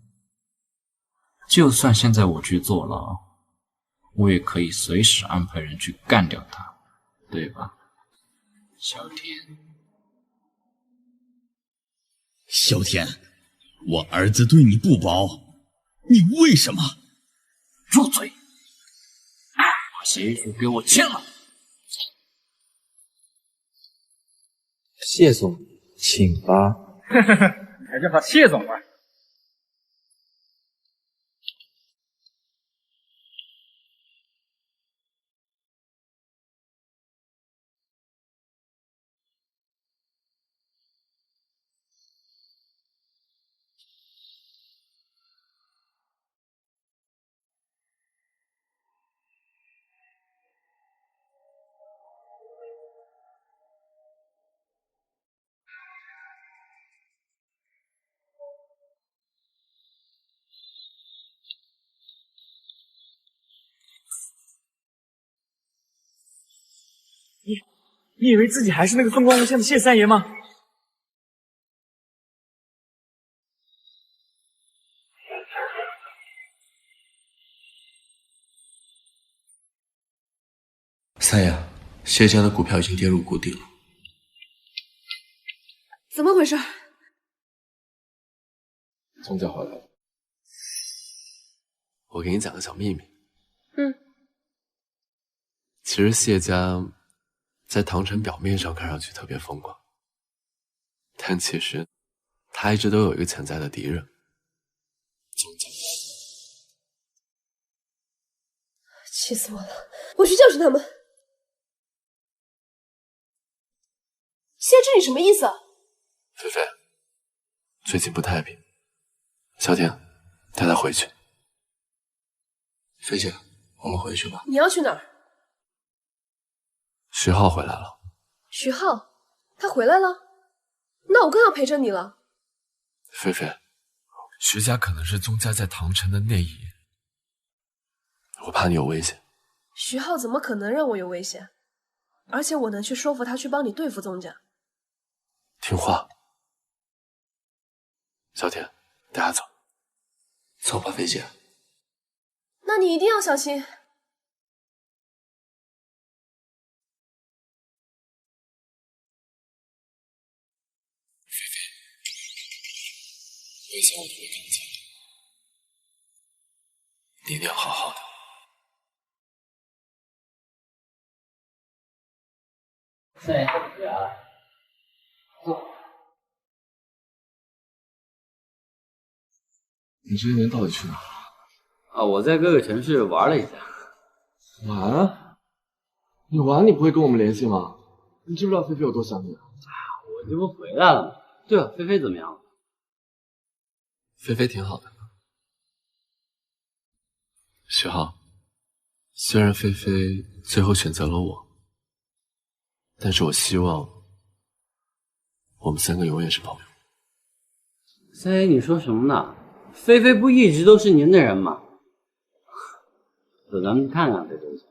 就算现在我去坐牢，我也可以随时安排人去干掉他，对吧，小田？小田，我儿子对你不薄，你为什么？住嘴！把协议书给我签了。谢总，请吧。还叫他谢总吧。你以为自己还是那个风光无限的谢三爷吗？三爷，谢家的股票已经跌入谷底了。怎么回事？宗家回来了。我给你讲个小秘密。其实谢家在唐城表面上看上去特别风光，但其实他一直都有一个潜在的敌人。气死我了！我去教训他们。谢之，你什么意思？菲菲，最近不太平，小天，带他回去。菲姐，我们回去吧。你要去哪儿？徐浩回来了。徐浩，他回来了？那我更要陪着你了。菲菲，徐家可能是宗家在唐城的内应，我怕你有危险。徐浩怎么可能让我有危险？而且我能去说服他去帮你对付宗家。听话。小天，带他走。走吧，菲姐。那你一定要小心。菲菲，我以前我都会跟你讲，你一定要好好的。对，你这些年到底去哪儿？啊，我在各个城市玩了一下。玩？你玩你不会跟我们联系吗？你知不知道菲菲有多想你啊？我这不回来了吗？对了，菲菲怎么样？菲菲挺好的。徐浩，虽然菲菲最后选择了我，但是我希望我们三个永远是朋友。三爷，你说什么呢？菲菲不一直都是您的人吗？走，咱们看看这东西。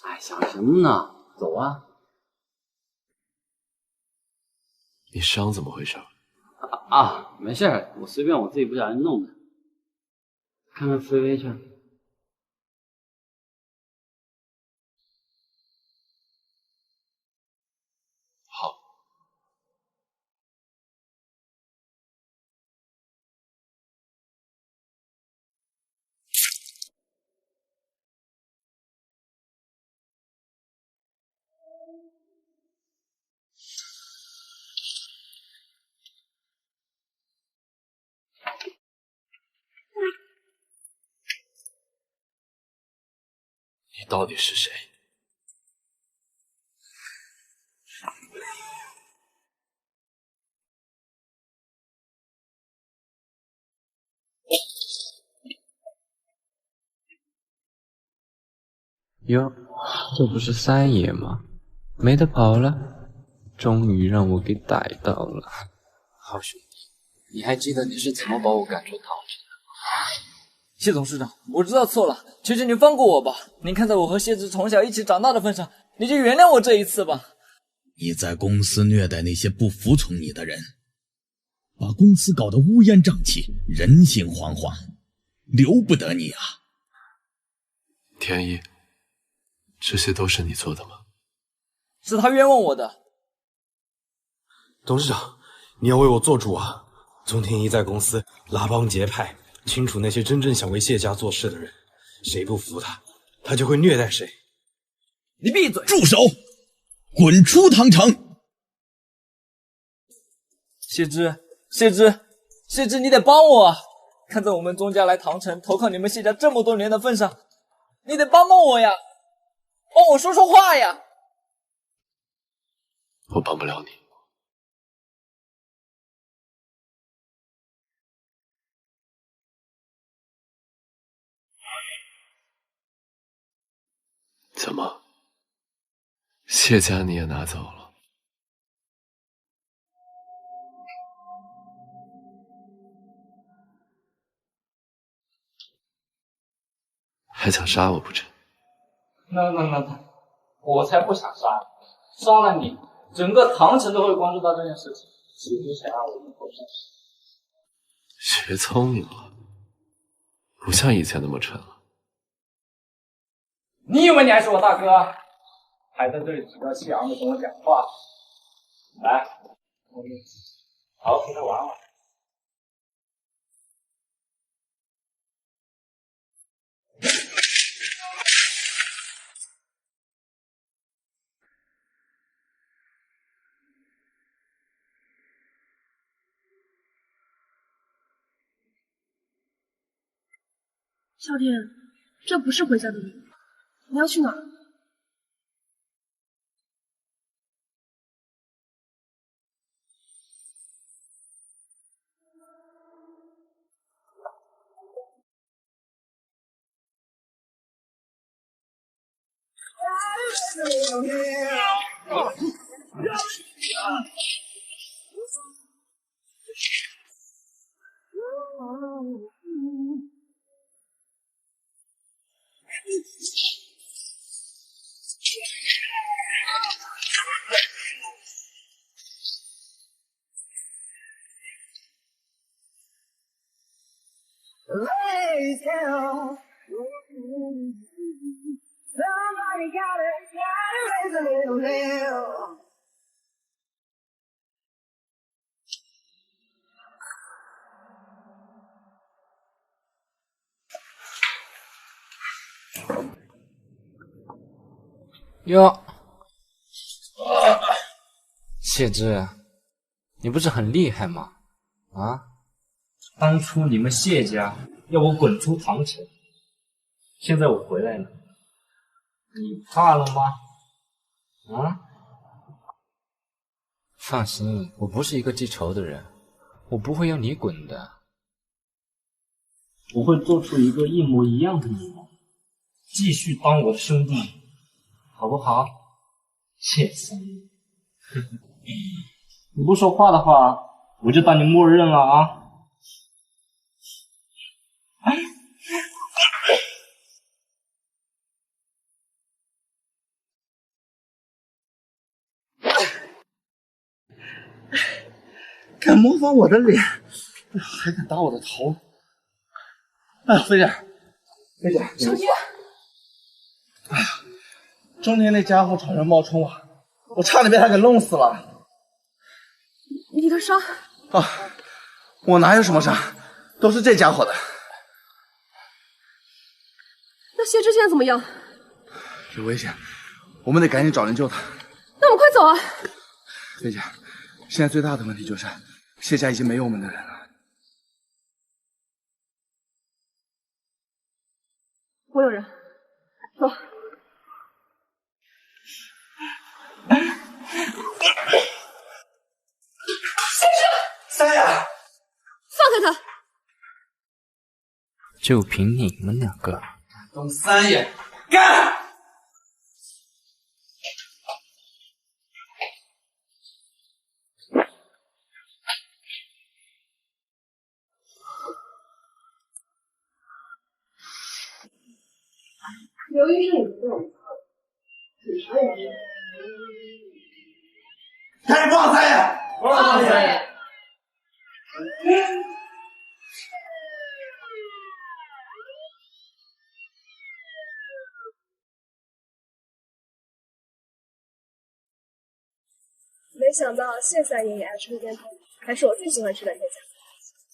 哎，想什么呢？走啊！你伤怎么回事？没事，我随便我自己不小心弄的。看看菲菲去。好。你到底是谁？哟，这不是三爷吗？没得跑了，终于让我给逮到了。好兄弟，你还记得你是怎么把我赶出唐城的？谢董事长，我知道错了，求求您放过我吧。您看在我和谢之从小一起长大的份上，你就原谅我这一次吧。你在公司虐待那些不服从你的人，把公司搞得乌烟瘴气，人心惶惶，留不得你啊！天一，这些都是你做的吗？是他冤枉我的。董事长，你要为我做主啊！宗天一在公司拉帮结派，清楚那些真正想为谢家做事的人，谁不服他，他就会虐待谁。你闭嘴！住手！滚出唐城！谢之，你得帮我啊！看在我们宗家来唐城投靠你们谢家这么多年的份上，你得帮帮我呀，帮我说说话呀！我帮不了你。怎么，谢家你也拿走了？还想杀我不成？那，我才不想杀你，杀了你，整个唐城都会关注到这件事情。其实想让我以后上市。学聪明了，不像以前那么蠢了。你以为你还是我大哥？还在这里趾高气扬的跟我讲话？来，我们好好陪他玩玩。少天，这不是回家的路，你要去哪儿？哟，谢之，你不是很厉害吗？啊！当初你们谢家要我滚出唐城，现在我回来了，你怕了吗？啊？放心，我不是一个记仇的人，我不会要你滚的。我会做出一个一模一样的你们，继续当我的兄弟，好不好？谢三爷，你不说话的话，我就当你默认了啊！敢模仿我的脸，还敢打我的头！哎呀，菲姐，菲姐，少天，哎呀，中天那家伙闯人冒充啊，我差点被他给弄死了。你的伤啊，我哪有什么伤，都是这家伙的。那谢之现在怎么样？有危险，我们得赶紧找人救他。那我们快走啊！菲姐，现在最大的问题就是谢家已经没有我们的人了。我有人，走。三爷，放开他！就凭你们两个，东三爷，干！刘医生，你不用，警察也是。开放三爷，放三爷。没想到谢三爷也爱吃煎饼，还是我最喜欢吃的那家。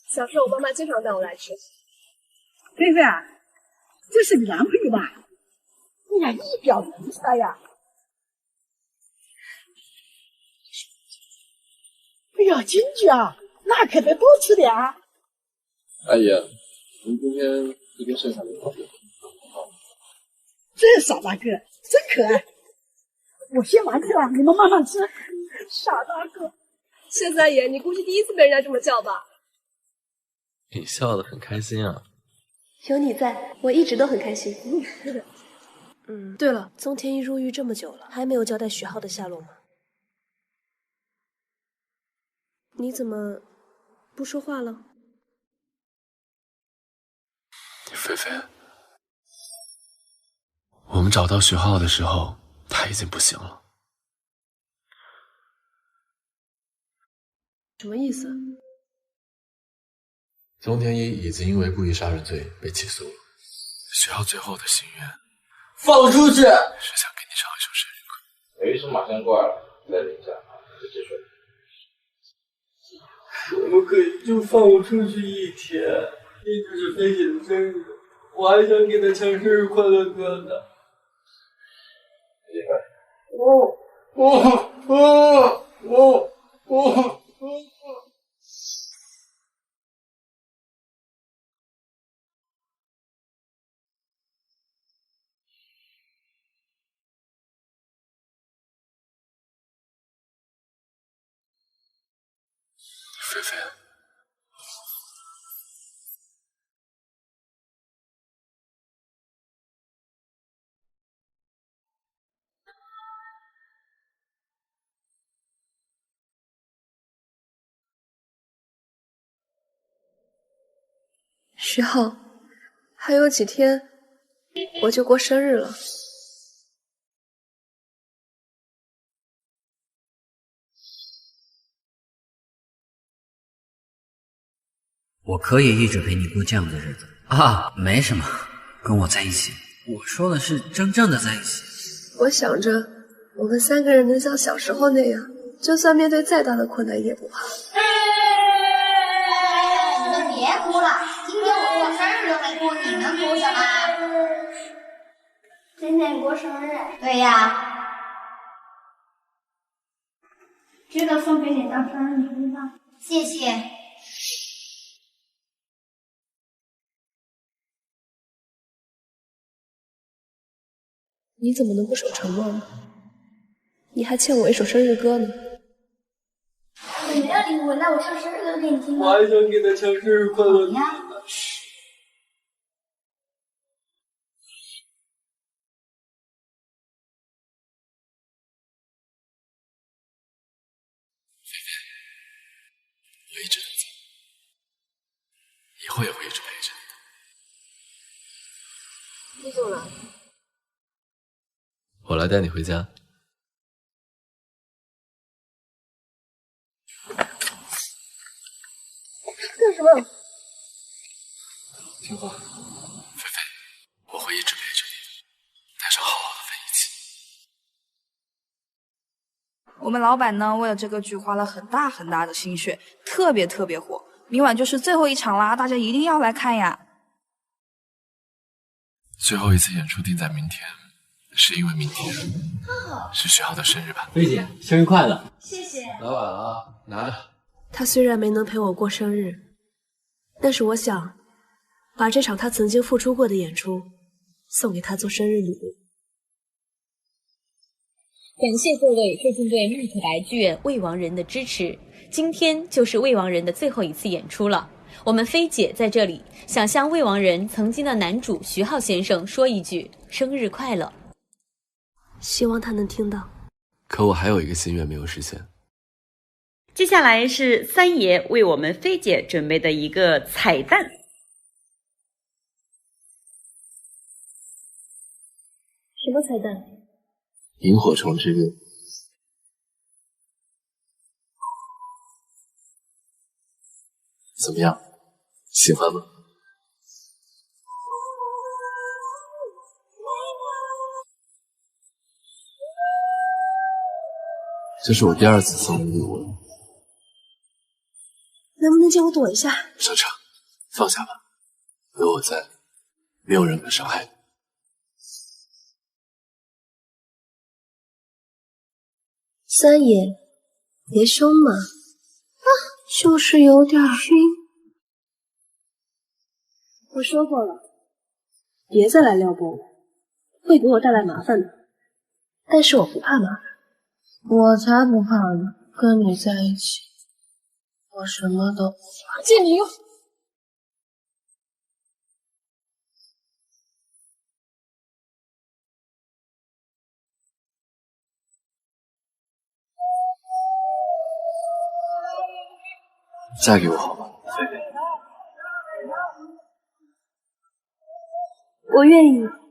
小时候我妈妈经常带我来吃。菲菲啊，这是你男朋友吧？哎呀，一表人才呀！哎呀，金菊啊，那可得多吃点啊！阿姨，您今天一定剩下的好。这傻大个真可爱。我先完吃了，你们慢慢吃。傻大个，谢三爷，你估计第一次被人家这么叫吧？你笑得很开心啊。有你在，我一直都很开心。对了，宗天一入狱这么久了，还没有交代许浩的下落吗？你怎么不说话了？菲菲，我们找到许浩的时候，他他已经不行了。什么意思？宗天一已经因为故意杀人罪被起诉了。学校最后的心愿，放出去！是想给你唱一首生日歌。有医生马上过来了，再等一下，就结束了。可不可以就放我出去一天？明天是飞姐的生日，我还想给她唱生日快乐歌呢。菲菲，徐浩，还有几天我就过生日了。我可以一直陪你过这样的日子啊，没什么，跟我在一起。我说的是真正的在一起。我想着我们3个人能像小时候那样，就算面对再大的困难也不怕。你们别哭了，今天我过生日都没哭，你们哭什么？今天你过生日？对呀。这个送给你当生日礼物吧。谢谢。你怎么能不守承诺呢？你还欠我一首生日歌呢。我没有礼物，那我唱生日歌给你听吧。我还想给她唱生日快乐歌呢。我一直都在，以后也会一直陪着你的。你走了。我来带你回家。干什么？听话，菲菲，我会一直陪着你，带上好好的分一起。我们老板呢，为了这个剧花了很大很大的心血，特别火。明晚就是最后一场啦，大家一定要来看呀！最后一次演出定在明天。是因为明天是徐浩的生日吧？菲姐，生日快乐！谢谢。老板啊，拿着。他虽然没能陪我过生日，但是我想把这场他曾经付出过的演出送给他做生日礼物。感谢各位飞行队麦克白剧院魏王人的支持。今天就是魏王人的最后一次演出了。我们菲姐在这里想向魏王人曾经的男主徐浩先生说一句生日快乐。希望他能听到。可我还有一个心愿没有实现。接下来是三爷为我们菲姐准备的一个彩蛋。什么彩蛋？萤火虫之月。怎么样？喜欢吗？这是我第2次送你礼物了。能不能借我躲一下？上场，放下吧，有我在，没有人敢伤害你。三爷，别凶嘛，就是有点晕。我说过了，别再来撩拨我，会给我带来麻烦的。但是我不怕麻烦。我才不怕呢，跟你在一起，我什么都不怕。借你用。嫁给我好吗，菲菲？我愿意。